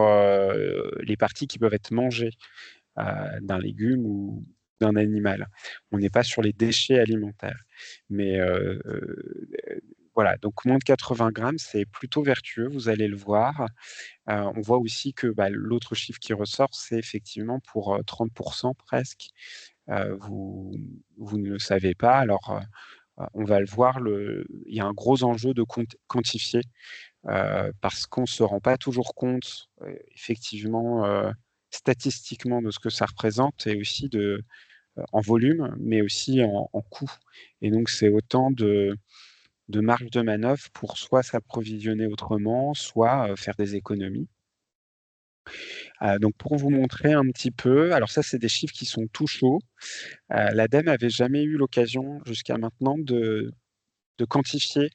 les parties qui peuvent être mangées d'un légume ou d'un animal. On n'est pas sur les déchets alimentaires. Mais voilà, donc moins de 80 grammes, c'est plutôt vertueux, vous allez le voir. On voit aussi que l'autre chiffre qui ressort, c'est effectivement pour 30% presque. Vous ne le savez pas. Alors, on va le voir, il y a un gros enjeu de quantifier parce qu'on ne se rend pas toujours compte, effectivement, statistiquement, de ce que ça représente et aussi en volume, mais aussi en coût. Et donc, c'est autant de marge de manœuvre pour soit s'approvisionner autrement, soit faire des économies. Donc, pour vous montrer un petit peu, alors ça, c'est des chiffres qui sont tout chauds. L'ADEME n'avait jamais eu l'occasion jusqu'à maintenant de quantifier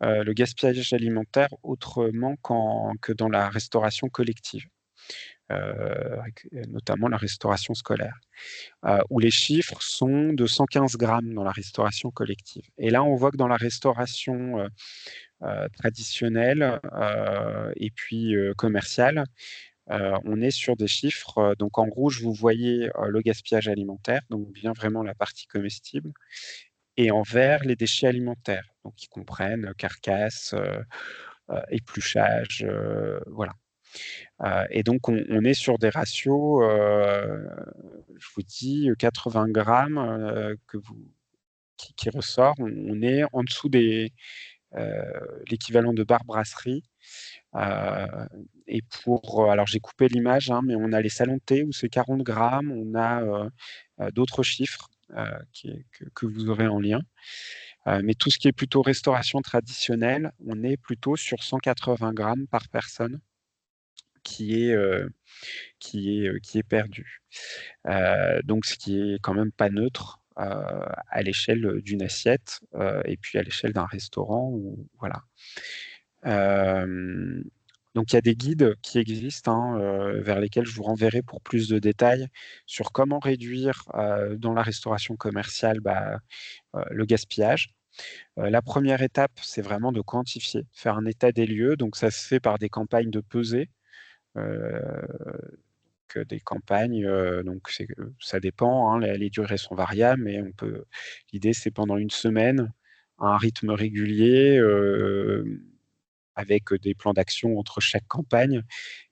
le gaspillage alimentaire autrement que dans la restauration collective, notamment la restauration scolaire, où les chiffres sont de 115 grammes dans la restauration collective. Et là, on voit que dans la restauration traditionnelle et puis commerciale, on est sur des chiffres, donc en rouge, vous voyez le gaspillage alimentaire, donc bien vraiment la partie comestible, et en vert, les déchets alimentaires, donc qui comprennent carcasses, épluchage, voilà. Et donc, on est sur des ratios, je vous dis, 80 grammes qui ressort. On est en dessous des l'équivalent de bar brasserie. Et alors j'ai coupé l'image, hein, mais on a les salons de thé où c'est 40 grammes. On a d'autres chiffres que vous aurez en lien. Mais tout ce qui est plutôt restauration traditionnelle, on est plutôt sur 180 grammes par personne qui est perdu. Donc ce qui est quand même pas neutre à l'échelle d'une assiette et puis à l'échelle d'un restaurant. Voilà. Donc il y a des guides qui existent vers lesquels je vous renverrai pour plus de détails sur comment réduire dans la restauration commerciale le gaspillage. La première étape, c'est vraiment de quantifier, faire un état des lieux. Donc ça se fait par des campagnes de pesée. Des campagnes, donc ça dépend, hein, les durées sont variables, mais l'idée c'est pendant une semaine, à un rythme régulier, avec des plans d'action entre chaque campagne,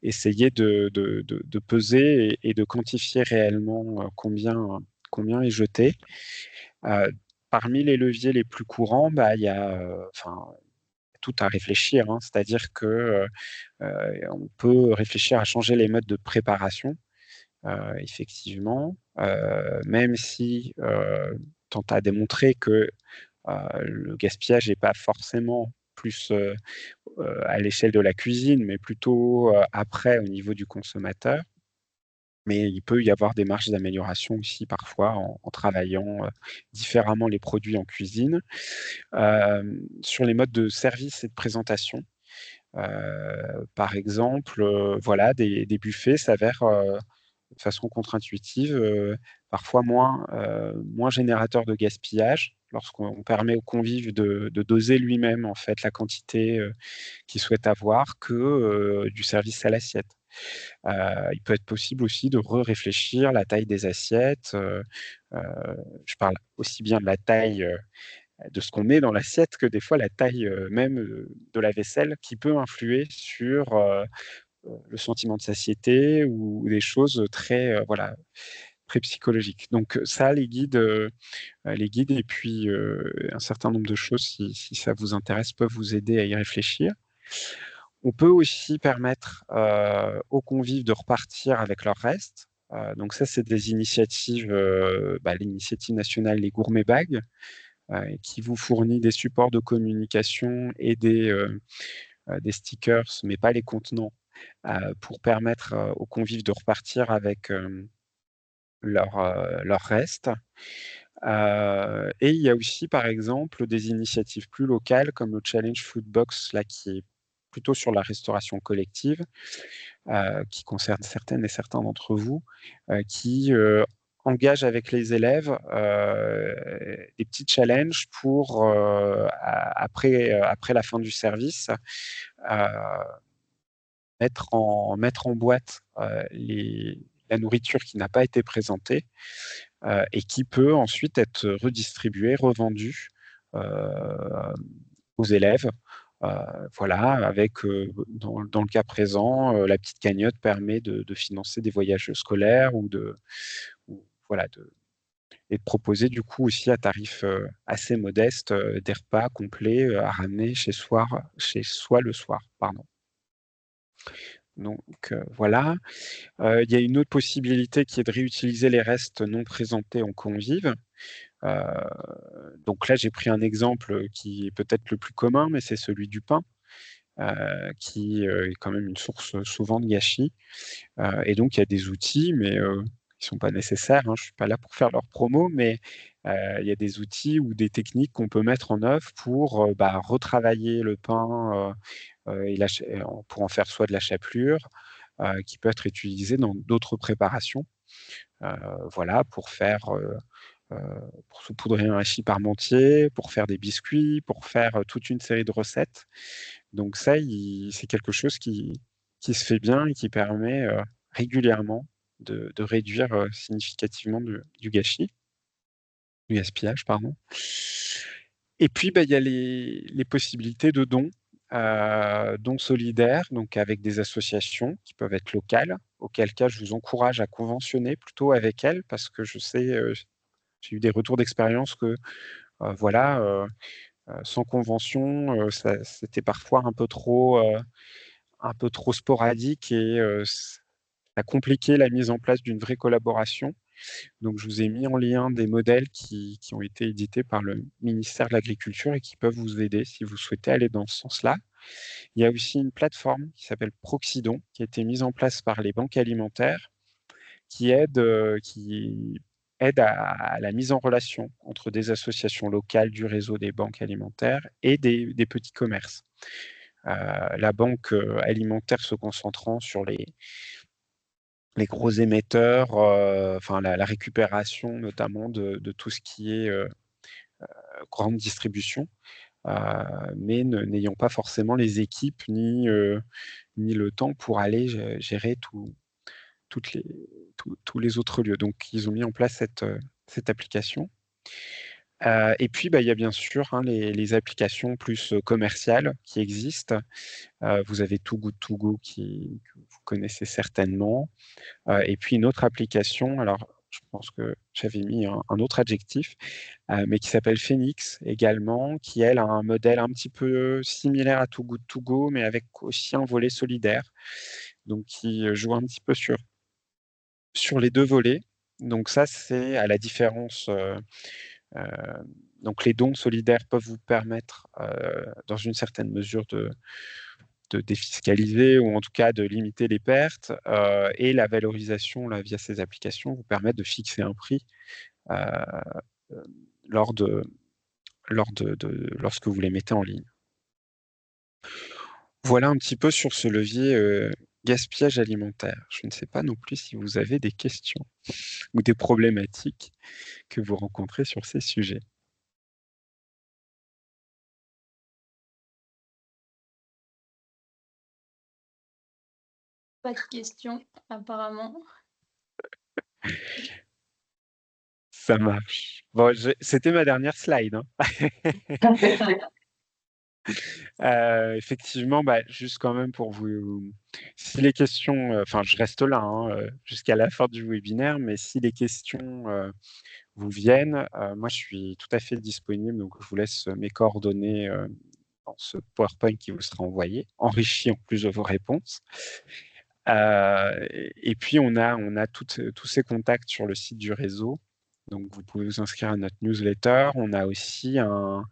essayer de peser et de quantifier réellement combien est jeté. Parmi les leviers les plus courants, il y a tout à réfléchir, hein, c'est-à-dire que on peut réfléchir à changer les modes de préparation, effectivement, même si tant à démontrer que le gaspillage n'est pas forcément plus à l'échelle de la cuisine, mais plutôt après au niveau du consommateur. Mais il peut y avoir des marges d'amélioration aussi parfois en travaillant différemment les produits en cuisine. Sur les modes de service et de présentation, par exemple, voilà, des buffets s'avèrent de façon contre-intuitive, parfois moins générateur de gaspillage lorsqu'on permet au convive de doser lui-même en fait la quantité qu'il souhaite avoir que du service à l'assiette. Il peut être possible aussi de réfléchir la taille des assiettes. Je parle aussi bien de la taille de ce qu'on met dans l'assiette que des fois la taille même de la vaisselle qui peut influer sur le sentiment de satiété ou des choses très, voilà, très psychologiques. Donc ça, les guides et puis un certain nombre de choses, si ça vous intéresse, peuvent vous aider à y réfléchir. On peut aussi permettre aux convives de repartir avec leur reste. Donc ça, c'est des initiatives, l'initiative nationale Les Gourmet Bags, qui vous fournit des supports de communication et des stickers, mais pas les contenants, pour permettre aux convives de repartir avec leur reste. Et il y a aussi, par exemple, des initiatives plus locales comme le Challenge Food Box, là, qui est plutôt sur la restauration collective, qui concerne certaines et certains d'entre vous, qui engage avec les élèves des petits challenges pour, après la fin du service, mettre en boîte la nourriture qui n'a pas été présentée et qui peut ensuite être redistribuée, revendue aux élèves. Voilà, avec, dans le cas présent, la petite cagnotte permet de financer des voyages scolaires ou voilà, et de proposer du coup aussi à tarif assez modeste des repas complets à ramener chez soi le soir. Pardon. Donc voilà. Il y a une autre possibilité qui est de réutiliser les restes non présentés en convives. Donc là, j'ai pris un exemple qui est peut-être le plus commun, mais c'est celui du pain, qui est quand même une source souvent de gâchis. Et donc il y a des outils, mais sont pas nécessaires, hein, je suis pas là pour faire leur promo, mais il y a des outils ou des techniques qu'on peut mettre en œuvre pour retravailler le pain et pour en faire soit de la chapelure, qui peut être utilisée dans d'autres préparations. Voilà, pour saupoudrer un hachis parmentier, pour faire des biscuits, pour faire toute une série de recettes. Donc ça, c'est quelque chose qui se fait bien et qui permet régulièrement de réduire significativement du gaspillage, pardon. Et puis, il y a les possibilités de dons, dons solidaires, donc avec des associations qui peuvent être locales, auquel cas je vous encourage à conventionner plutôt avec elles, parce que je sais, j'ai eu des retours d'expérience que, voilà, sans convention, c'était parfois un peu trop sporadique et ça a compliqué la mise en place d'une vraie collaboration. Donc, je vous ai mis en lien des modèles qui ont été édités par le ministère de l'Agriculture et qui peuvent vous aider si vous souhaitez aller dans ce sens-là. Il y a aussi une plateforme qui s'appelle Proxydon, qui a été mise en place par les banques alimentaires, qui aide à la mise en relation entre des associations locales du réseau des banques alimentaires et des petits commerces. La banque alimentaire se concentrant sur les gros émetteurs, la récupération notamment de tout ce qui est grande distribution, mais n'ayant pas forcément les équipes ni le temps pour aller gérer tous les autres lieux. Donc, ils ont mis en place cette application. Et puis, il y a bien sûr les applications plus commerciales qui existent. Vous avez Too Good To Go que vous connaissez certainement. Et puis une autre application, alors je pense que j'avais mis un autre adjectif, mais qui s'appelle Phoenix également, qui elle a un modèle un petit peu similaire à Too Good To Go, mais avec aussi un volet solidaire, donc qui joue un petit peu sur les deux volets. Donc ça, c'est à la différence. Donc les dons solidaires peuvent vous permettre, dans une certaine mesure, de défiscaliser ou en tout cas de limiter les pertes, et la valorisation là, via ces applications vous permet de fixer un prix euh, lorsque vous les mettez en ligne. Voilà un petit peu sur ce levier gaspillage alimentaire. Je ne sais pas non plus si vous avez des questions ou des problématiques que vous rencontrez sur ces sujets. Pas de questions, apparemment. Ça marche. Bon, c'était ma dernière slide, hein. Effectivement, juste quand même pour vous, si les questions, je reste là jusqu'à la fin du webinaire, mais si les questions vous viennent, moi je suis tout à fait disponible, donc je vous laisse mes coordonnées dans ce PowerPoint qui vous sera envoyé, enrichi en plus de vos réponses. Et puis on a tous ces contacts sur le site du réseau, donc vous pouvez vous inscrire à notre newsletter. On a aussi un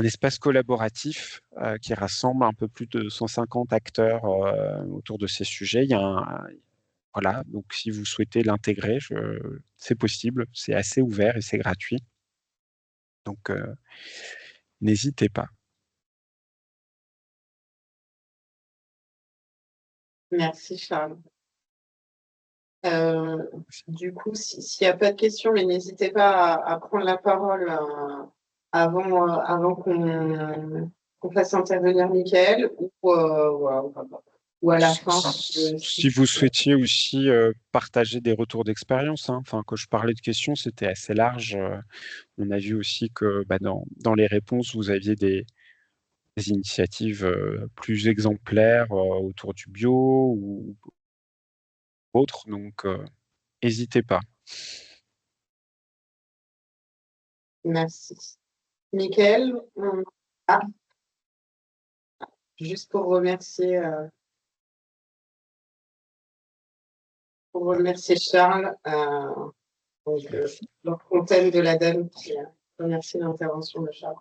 espace collaboratif qui rassemble un peu plus de 150 acteurs autour de ces sujets. Voilà, donc si vous souhaitez l'intégrer, c'est possible, c'est assez ouvert et c'est gratuit. Donc, n'hésitez pas. Merci Charles. Du coup, s'il n'y a pas de questions, mais n'hésitez pas à prendre la parole avant qu'on fasse intervenir Mickaël ou à la fin. Si vous souhaitiez aussi partager des retours d'expérience, quand je parlais de questions, c'était assez large. On a vu aussi que dans les réponses, vous aviez des initiatives plus exemplaires autour du bio ou autres, donc n'hésitez pas. Merci. Mickaël, juste pour remercier Charles, donc Fontaine de la Dame, qui remercie l'intervention de Charles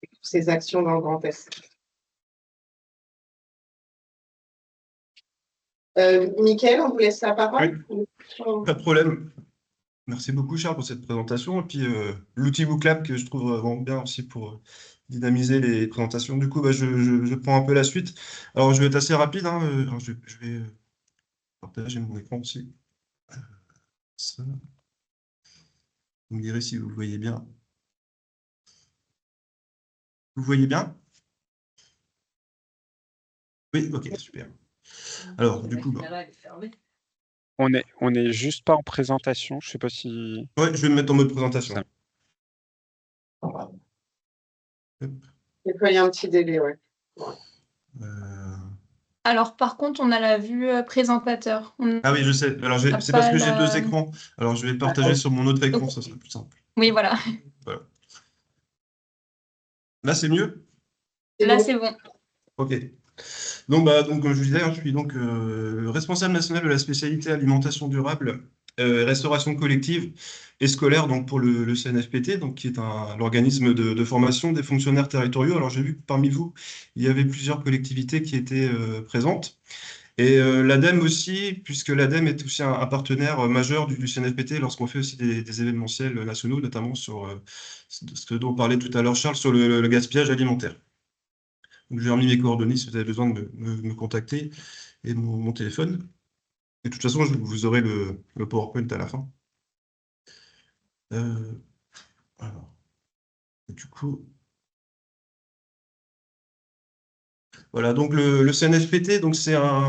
et toutes ses actions dans le Grand Est. Mickaël, on vous laisse la parole. Pas de problème. Merci beaucoup, Charles, pour cette présentation. Et puis, l'outil WooClap que je trouve vraiment bien aussi pour dynamiser les présentations. Du coup, je prends un peu la suite. Alors, je vais être assez rapide, hein, alors, je vais partager mon écran aussi. Ça. Vous me direz si vous voyez bien. Vous voyez bien? Oui, ok, super. Alors, du coup, On est juste pas en présentation. Je sais pas si ouais, je vais me mettre en mode présentation. Ça. Hop. Des fois, il y a un petit délai, ouais. Euh, Alors, par contre, on a la vue présentateur. On Ah oui, je sais. Alors, n'a c'est parce pas que j'ai deux la- écrans. Alors, je vais partager sur mon autre écran, Donc- ça sera plus simple. Oui, voilà. Voilà. Là, c'est mieux? Là, c'est bon. Ok. Donc, comme je vous disais, hein, je suis donc responsable national de la spécialité alimentation durable, restauration collective et scolaire donc pour le CNFPT, donc qui est l'organisme de formation des fonctionnaires territoriaux. Alors j'ai vu que parmi vous, il y avait plusieurs collectivités qui étaient présentes. Et l'ADEME aussi, puisque l'ADEME est aussi un partenaire majeur du CNFPT lorsqu'on fait aussi des événementiels nationaux, notamment sur ce dont parlait tout à l'heure Charles, sur le gaspillage alimentaire. Donc, j'ai remis mes coordonnées si vous avez besoin de me contacter et mon téléphone. Et de toute façon, vous aurez le PowerPoint à la fin. Alors, du coup, voilà. Donc, le CNFPT, donc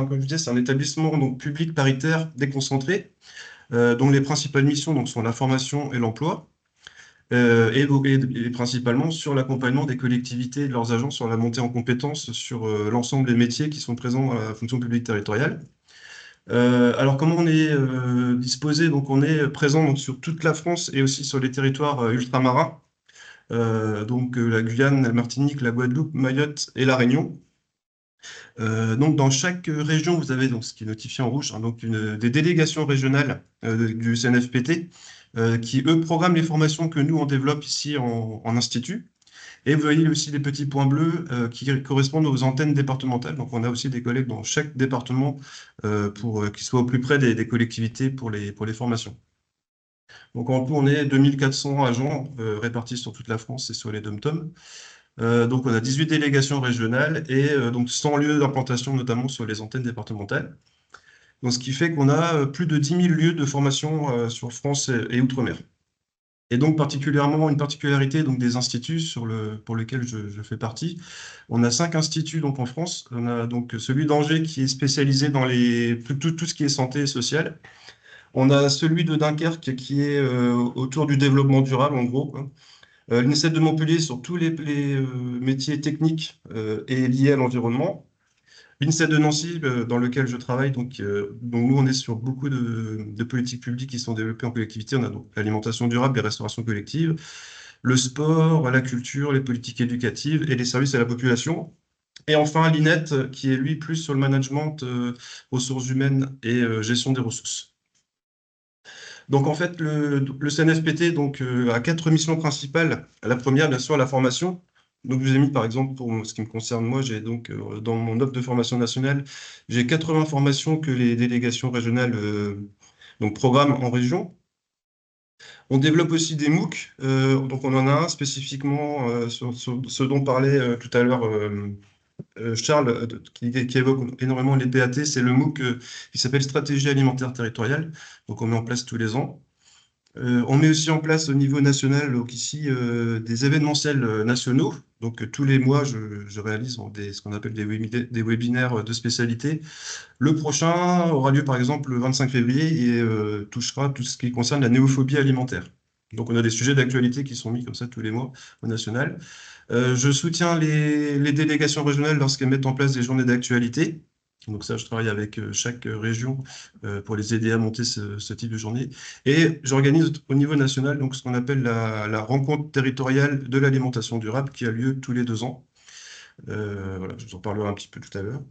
comme je disais, c'est un établissement donc, public paritaire déconcentré, dont les principales missions donc, sont la formation et l'emploi, et principalement sur l'accompagnement des collectivités et de leurs agents sur la montée en compétences sur l'ensemble des métiers qui sont présents dans la fonction publique territoriale. Alors, comment on est disposé? Donc, on est présent donc, sur toute la France et aussi sur les territoires ultramarins, donc la Guyane, la Martinique, la Guadeloupe, Mayotte et la Réunion. Donc, dans chaque région, vous avez donc, ce qui est notifié en rouge, hein, donc des délégations régionales du CNFPT qui, eux, programment les formations que nous, on développe ici en institut. Et vous voyez aussi les petits points bleus qui correspondent aux antennes départementales. Donc, on a aussi des collègues dans chaque département pour qu'ils soient au plus près des collectivités pour les formations. Donc, en tout, on est 2400 agents répartis sur toute la France et sur les DOM-TOM. Donc, on a 18 délégations régionales et donc 100 lieux d'implantation, notamment sur les antennes départementales. Donc, ce qui fait qu'on a plus de 10 000 lieux de formation sur France et Outre-mer. Et donc, une particularité donc, des instituts pour lesquels je fais partie. On a 5 instituts donc, en France. On a donc celui d'Angers qui est spécialisé dans tout ce qui est santé et social. On a celui de Dunkerque qui est autour du développement durable, en gros, hein. L'INSEP de Montpellier sur tous les métiers techniques et liés à l'environnement. L'INSEP de Nancy, dans lequel je travaille, donc nous, on est sur beaucoup de politiques publiques qui sont développées en collectivité. On a donc l'alimentation durable, les restaurations collectives, le sport, la culture, les politiques éducatives et les services à la population. Et enfin, l'INET, qui est lui plus sur le management, ressources humaines et gestion des ressources. Donc en fait, le CNFPT donc, a 4 missions principales. La première, bien sûr, la formation. Donc je vous ai mis par exemple, pour ce qui me concerne moi, j'ai donc dans mon offre de formation nationale, j'ai 80 formations que les délégations régionales donc programment en région. On développe aussi des MOOC, donc on en a un spécifiquement sur ce dont parlait tout à l'heure Charles, qui évoque énormément les PAT, c'est le MOOC qui s'appelle Stratégie alimentaire territoriale, donc on met en place tous les ans. On met aussi en place au niveau national, donc ici, des événementiels nationaux. Donc tous les mois, je réalise ce qu'on appelle des webinaires de spécialité. Le prochain aura lieu par exemple le 25 février et touchera tout ce qui concerne la néophobie alimentaire. Donc on a des sujets d'actualité qui sont mis comme ça tous les mois au national. Je soutiens les délégations régionales lorsqu'elles mettent en place des journées d'actualité. Donc ça, je travaille avec chaque région pour les aider à monter ce type de journée. Et j'organise au niveau national donc, ce qu'on appelle la rencontre territoriale de l'alimentation durable qui a lieu tous les 2 ans. Voilà, je vous en parlerai un petit peu tout à l'heure.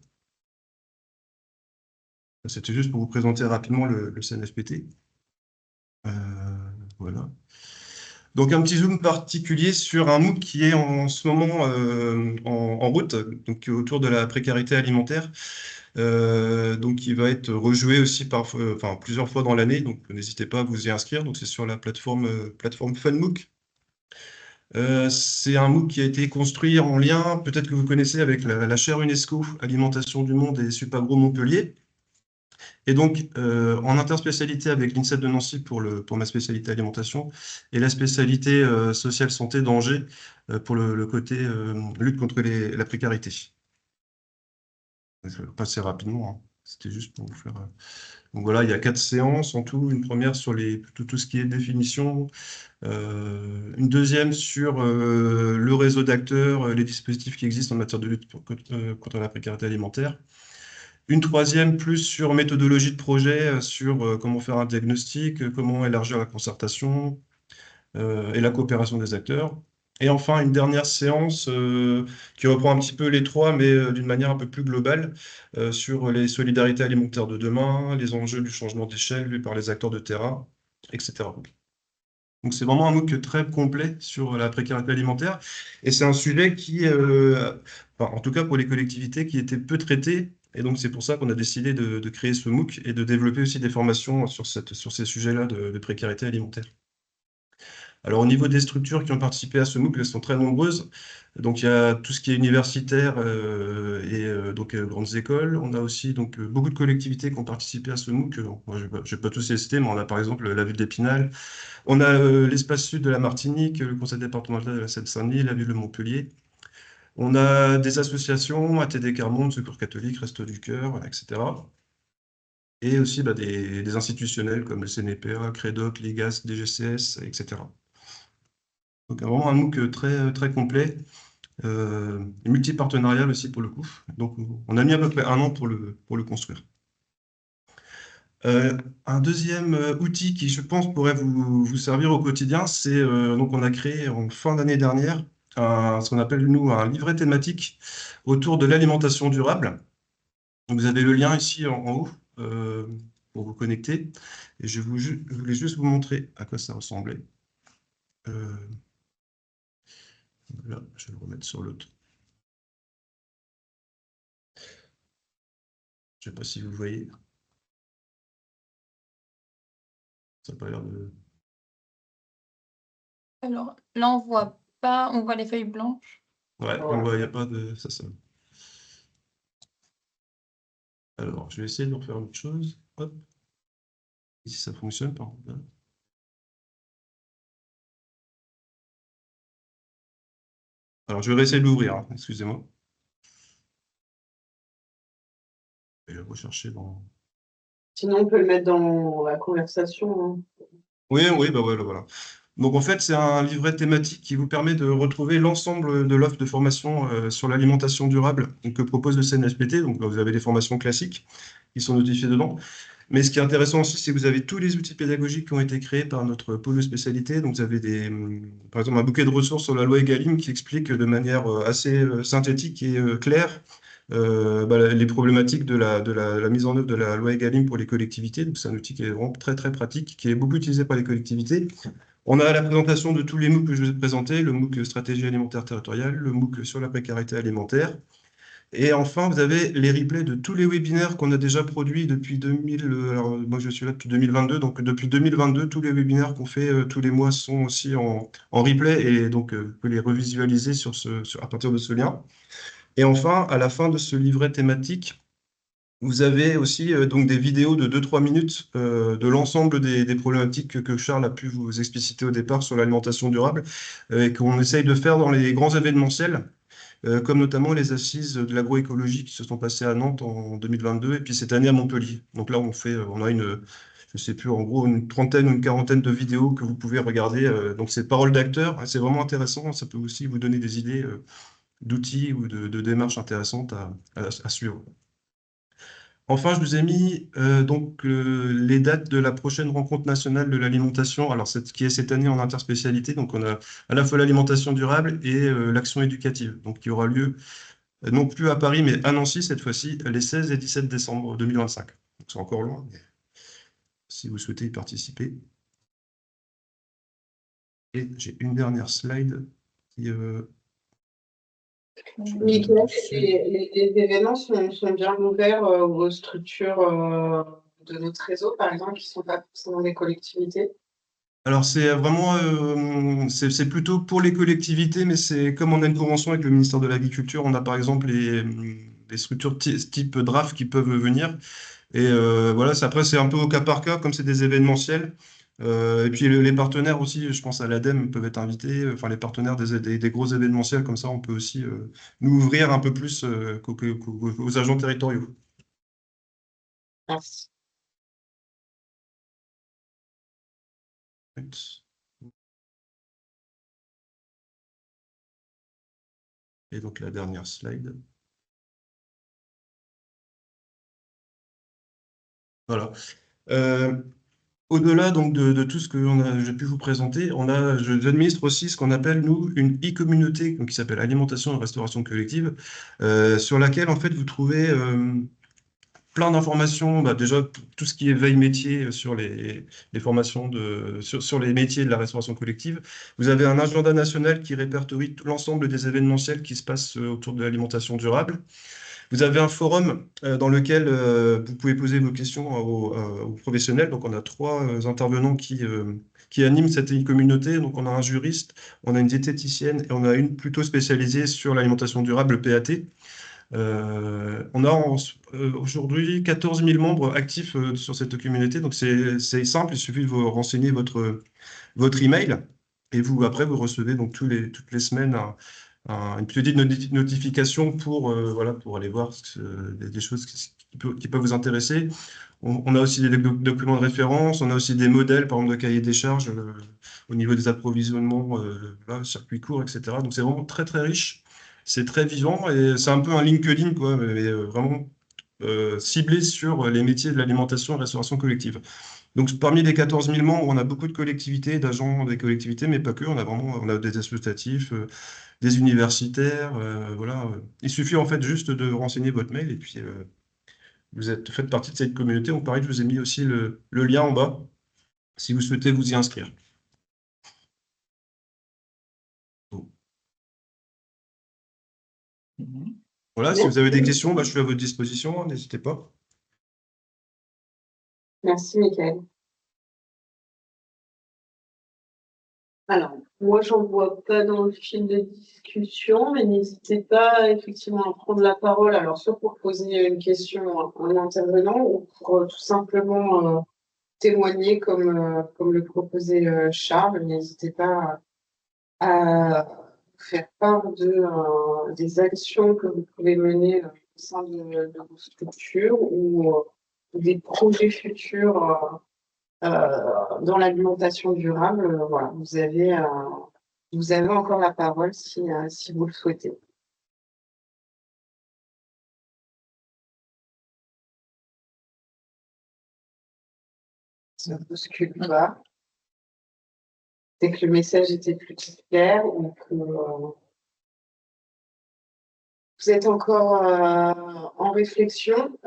C'était juste pour vous présenter rapidement le CNFPT. Voilà. Donc un petit zoom particulier sur un MOOC qui est en ce moment en route, donc autour de la précarité alimentaire. donc qui va être rejoué aussi enfin, plusieurs fois dans l'année. Donc n'hésitez pas à vous y inscrire. Donc c'est sur la plateforme FunMOOC. C'est un MOOC qui a été construit en lien, peut-être que vous connaissez, avec la chaire UNESCO Alimentation du Monde et Supagro Montpellier. Et donc, en interspécialité avec l'INSEP de Nancy pour ma spécialité alimentation et la spécialité sociale santé d'Angers pour le côté lutte contre la précarité. Je vais passer rapidement, hein. C'était juste pour vous faire. Donc voilà, il y a 4 séances en tout. Une première sur tout ce qui est définition, une deuxième sur le réseau d'acteurs, les dispositifs qui existent en matière de lutte contre la précarité alimentaire. Une troisième plus sur méthodologie de projet, sur comment faire un diagnostic, comment élargir la concertation et la coopération des acteurs. Et enfin, une dernière séance qui reprend un petit peu les trois, mais d'une manière un peu plus globale, sur les solidarités alimentaires de demain, les enjeux du changement d'échelle vus par les acteurs de terrain, etc. Donc c'est vraiment un MOOC très complet sur la précarité alimentaire. Et c'est un sujet qui, enfin, en tout cas pour les collectivités, qui était peu traité. Et donc c'est pour ça qu'on a décidé de créer ce MOOC et de développer aussi des formations sur ces sujets-là de précarité alimentaire. Alors, au niveau des structures qui ont participé à ce MOOC, elles sont très nombreuses. Donc, il y a tout ce qui est universitaire et donc grandes écoles. On a aussi donc beaucoup de collectivités qui ont participé à ce MOOC. Moi, je ne vais pas tous les citer, mais on a par exemple la ville d'Épinal. On a l'espace sud de la Martinique, le conseil départemental de la Seine-Saint-Denis, la ville de Montpellier. On a des associations, ATD Carmonde, Secours catholique, Restos du Cœur, etc. Et aussi des institutionnels comme le CNPA, CREDOC, l'IGAS, DGCS, etc. Donc vraiment un MOOC très complet, et multipartenarial aussi pour le coup. Donc on a mis à peu près 1 an pour le construire. Un deuxième outil qui, je pense, pourrait vous servir au quotidien, c'est donc on a créé en fin d'année dernière ce qu'on appelle, nous, un livret thématique autour de l'alimentation durable. Donc, vous avez le lien ici en haut pour vous connecter. Et je voulais juste vous montrer à quoi ça ressemblait. Là, je vais le remettre sur l'autre. Je ne sais pas si vous voyez. Ça n'a pas l'air de... Alors là, on voit pas, on voit les feuilles blanches. Ouais, on voit, il n'y a pas de... Ça. Alors, je vais essayer de refaire autre chose. Hop. Et si ça fonctionne, par contre. Alors, je vais réessayer de l'ouvrir, hein. Excusez-moi. Je vais le rechercher dans... Sinon, on peut le mettre dans la conversation, hein. Oui, bah voilà. Donc en fait, c'est un livret thématique qui vous permet de retrouver l'ensemble de l'offre de formation sur l'alimentation durable que propose le CNFPT. Donc vous avez des formations classiques qui sont notifiées dedans. Mais ce qui est intéressant aussi, c'est que vous avez tous les outils pédagogiques qui ont été créés par notre pôle de spécialité. Donc vous avez par exemple un bouquet de ressources sur la loi Egalim qui explique de manière assez synthétique et claire les problématiques de la mise en œuvre de la loi Egalim pour les collectivités. Donc, c'est un outil qui est vraiment très pratique, qui est beaucoup utilisé par les collectivités. On a la présentation de tous les MOOC que je vous ai présentés, le MOOC Stratégie alimentaire territoriale, le MOOC sur la précarité alimentaire. Et enfin, vous avez les replays de tous les webinaires qu'on a déjà produits depuis 2000. Alors, moi, je suis là depuis 2022, donc depuis 2022, tous les webinaires qu'on fait tous les mois sont aussi en replay, et donc vous pouvez les revisualiser à partir de ce lien. Et enfin, à la fin de ce livret thématique, vous avez aussi donc des vidéos de 2-3 minutes de l'ensemble des problématiques que Charles a pu vous expliciter au départ sur l'alimentation durable et qu'on essaye de faire dans les grands événementiels, comme notamment les assises de l'agroécologie qui se sont passées à Nantes en 2022 et puis cette année à Montpellier. Donc là, on a je sais plus, en gros, une trentaine ou une quarantaine de vidéos que vous pouvez regarder. Donc c'est paroles d'acteurs, c'est vraiment intéressant. Ça peut aussi vous donner des idées d'outils ou de démarches intéressantes à suivre. Enfin, je vous ai mis donc les dates de la prochaine rencontre nationale de l'alimentation, alors qui est cette année en interspécialité. Donc, on a à la fois l'alimentation durable et l'action éducative, donc qui aura lieu non plus à Paris, mais à Nancy cette fois-ci, les 16 et 17 décembre 2025. Donc, c'est encore loin, mais si vous souhaitez y participer. Et j'ai une dernière slide qui... Michael, les événements sont bien ouverts aux structures de notre réseau, par exemple, qui ne sont pas forcément des collectivités. Alors, c'est vraiment, c'est plutôt pour les collectivités, mais c'est comme on a une convention avec le ministère de l'Agriculture, on a par exemple des structures type draft qui peuvent venir. Et voilà, après, c'est un peu au cas par cas, comme c'est des événementiels. Et puis les partenaires aussi, je pense à l'ADEME, peuvent être invités. Enfin, les partenaires des gros événementiels, comme ça, on peut aussi nous ouvrir un peu plus qu'aux agents territoriaux. Merci. Et donc la dernière slide. Voilà. Au-delà donc de tout ce que j'ai pu vous présenter, j'administre aussi ce qu'on appelle, nous, une e-communauté qui s'appelle Alimentation et Restauration Collective, sur laquelle, en fait, vous trouvez plein d'informations, déjà tout ce qui est veille métier sur les formations sur les métiers de la restauration collective. Vous avez un agenda national qui répertorie l'ensemble des événementiels qui se passent autour de l'alimentation durable. Vous avez un forum dans lequel vous pouvez poser vos questions aux professionnels. Donc, on a trois intervenants qui animent cette communauté. Donc, on a un juriste, on a une diététicienne et on a une plutôt spécialisée sur l'alimentation durable, le PAT. On a aujourd'hui 14 000 membres actifs sur cette communauté. Donc, c'est simple, il suffit de vous renseigner votre email. Et après, vous recevez donc toutes les semaines une petite notification voilà, pour aller voir des choses qui peuvent vous intéresser. On a aussi des documents de référence, on a aussi des modèles, par exemple, de cahiers des charges au niveau des approvisionnements, voilà, circuits courts, etc. Donc c'est vraiment très très riche, c'est très vivant et c'est un peu un LinkedIn, quoi, mais vraiment ciblé sur les métiers de l'alimentation et de la restauration collective. Donc, parmi les 14 000 membres, on a beaucoup de collectivités, d'agents des collectivités, mais pas que. On a des associatifs, des universitaires, voilà. Il suffit en fait juste de renseigner votre mail et puis faites partie de cette communauté. Donc, pareil, je vous ai mis aussi le lien en bas si vous souhaitez vous y inscrire. Bon. Voilà, si vous avez des questions, je suis à votre disposition, n'hésitez pas. Merci, Michael. Alors, moi, j'en vois pas dans le fil de discussion, mais n'hésitez pas effectivement à prendre la parole, alors soit pour poser une question à un intervenant ou pour tout simplement témoigner comme le proposait Charles. N'hésitez pas à faire part des actions que vous pouvez mener au sein de vos structures ou des projets futurs dans l'alimentation durable. Voilà, vous avez encore la parole si vous le souhaitez. Ça ne bouscule pas. Dès que le message était plus clair ou que vous êtes encore en réflexion.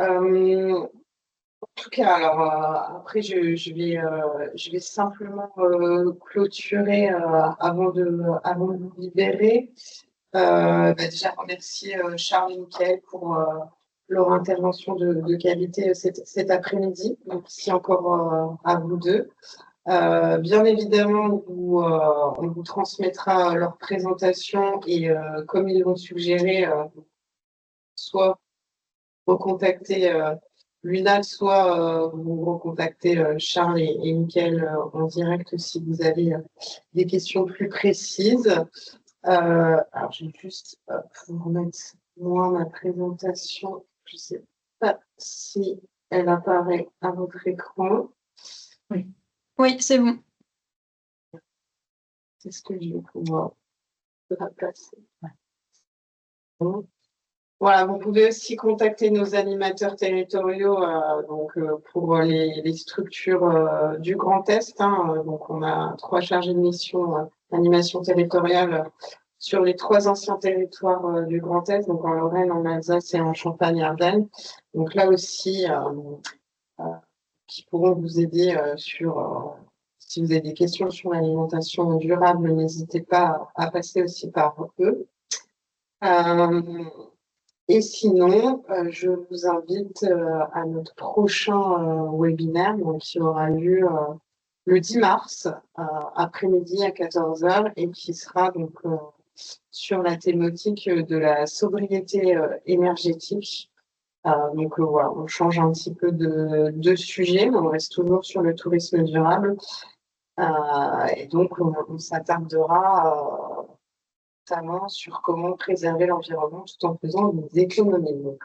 En tout cas, alors après, je vais simplement clôturer avant de vous libérer. Déjà remercier Charles et Michael pour leur intervention de qualité cet après-midi. Merci encore à vous deux. Bien évidemment, on vous transmettra leur présentation et comme ils l'ont suggéré, soit recontacter Luna, soit vous recontacter Charles et Mickaël en direct si vous avez des questions plus précises. Alors, je vais juste vous remettre moi ma présentation. Je ne sais pas si elle apparaît à votre écran. Oui, oui, c'est bon. C'est ce que je vais pouvoir placer. Bon. Voilà, vous pouvez aussi contacter nos animateurs territoriaux pour les structures du Grand Est. Donc, on a 3 chargés de mission animation territoriale sur les 3 anciens territoires du Grand Est, donc en Lorraine, en Alsace et en Champagne-Ardenne. Donc là aussi, qui pourront vous aider si vous avez des questions sur l'alimentation durable, n'hésitez pas à passer aussi par eux. Euh, et sinon, je vous invite à notre prochain webinaire donc, qui aura lieu le 10 mars après-midi à 14 heures et qui sera donc sur la thématique de la sobriété énergétique. Donc voilà, on change un petit peu de sujet, mais on reste toujours sur le tourisme durable. Et donc, on s'attardera notamment sur comment préserver l'environnement tout en faisant des économies. Donc,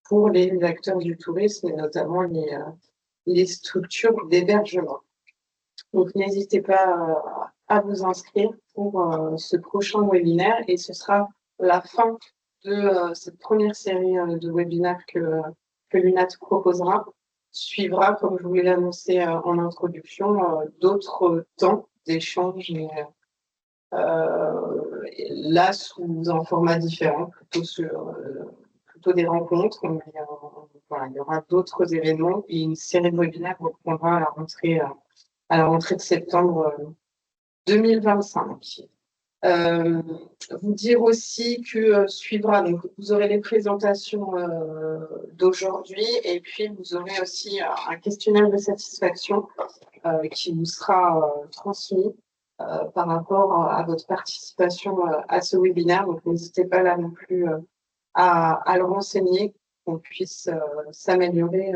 pour les acteurs du tourisme et notamment les structures d'hébergement. Donc, n'hésitez pas à vous inscrire pour ce prochain webinaire et ce sera la fin de cette première série de webinaires que l'UNAT proposera. Suivra, comme je vous l'ai annoncé en introduction, d'autres temps d'échange et là sous un format différent, plutôt des rencontres. Mais, voilà, il y aura d'autres événements et une série de webinaires reprendra à la rentrée de septembre 2025. Vous dire aussi que suivra, donc vous aurez les présentations d'aujourd'hui et puis vous aurez aussi un questionnaire de satisfaction qui vous sera transmis par rapport à votre participation à ce webinaire. Donc n'hésitez pas là non plus à le renseigner, qu'on puisse s'améliorer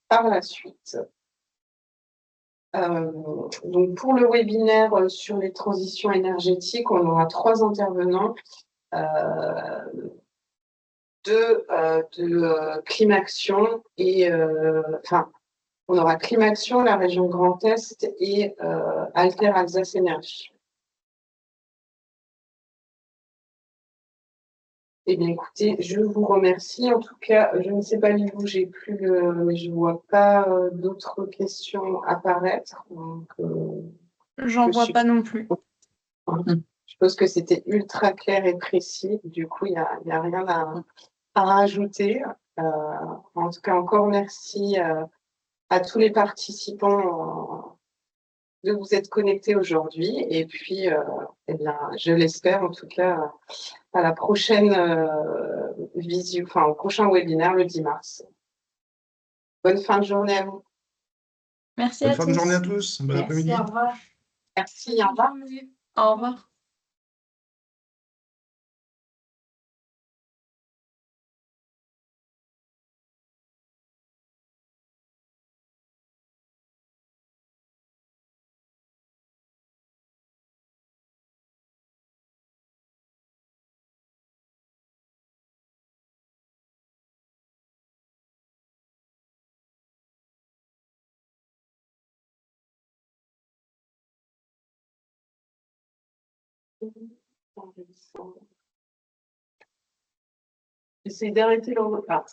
par la suite. Donc pour le webinaire sur les transitions énergétiques, on aura 3 intervenants, de Climaction et on aura Climaction, la région Grand Est et Alter Alsace Énergie. Eh bien, écoutez, je vous remercie. En tout cas, je ne sais pas où j'ai plus mais je ne vois pas d'autres questions apparaître. Donc, J'en vois pas non plus. Je pense que c'était ultra clair et précis. Du coup, il n'y a rien à rajouter. En tout cas, encore merci à tous les participants de vous être connectés aujourd'hui. Et puis, eh bien, je l'espère en tout cas à la prochaine au prochain webinaire le 10 mars. Bonne fin de journée à vous. Merci Bonne à fin tous. de journée à tous. Bon après-midi. Merci, au revoir. Merci, au revoir. Au revoir. J'essaie d'arrêter le repas.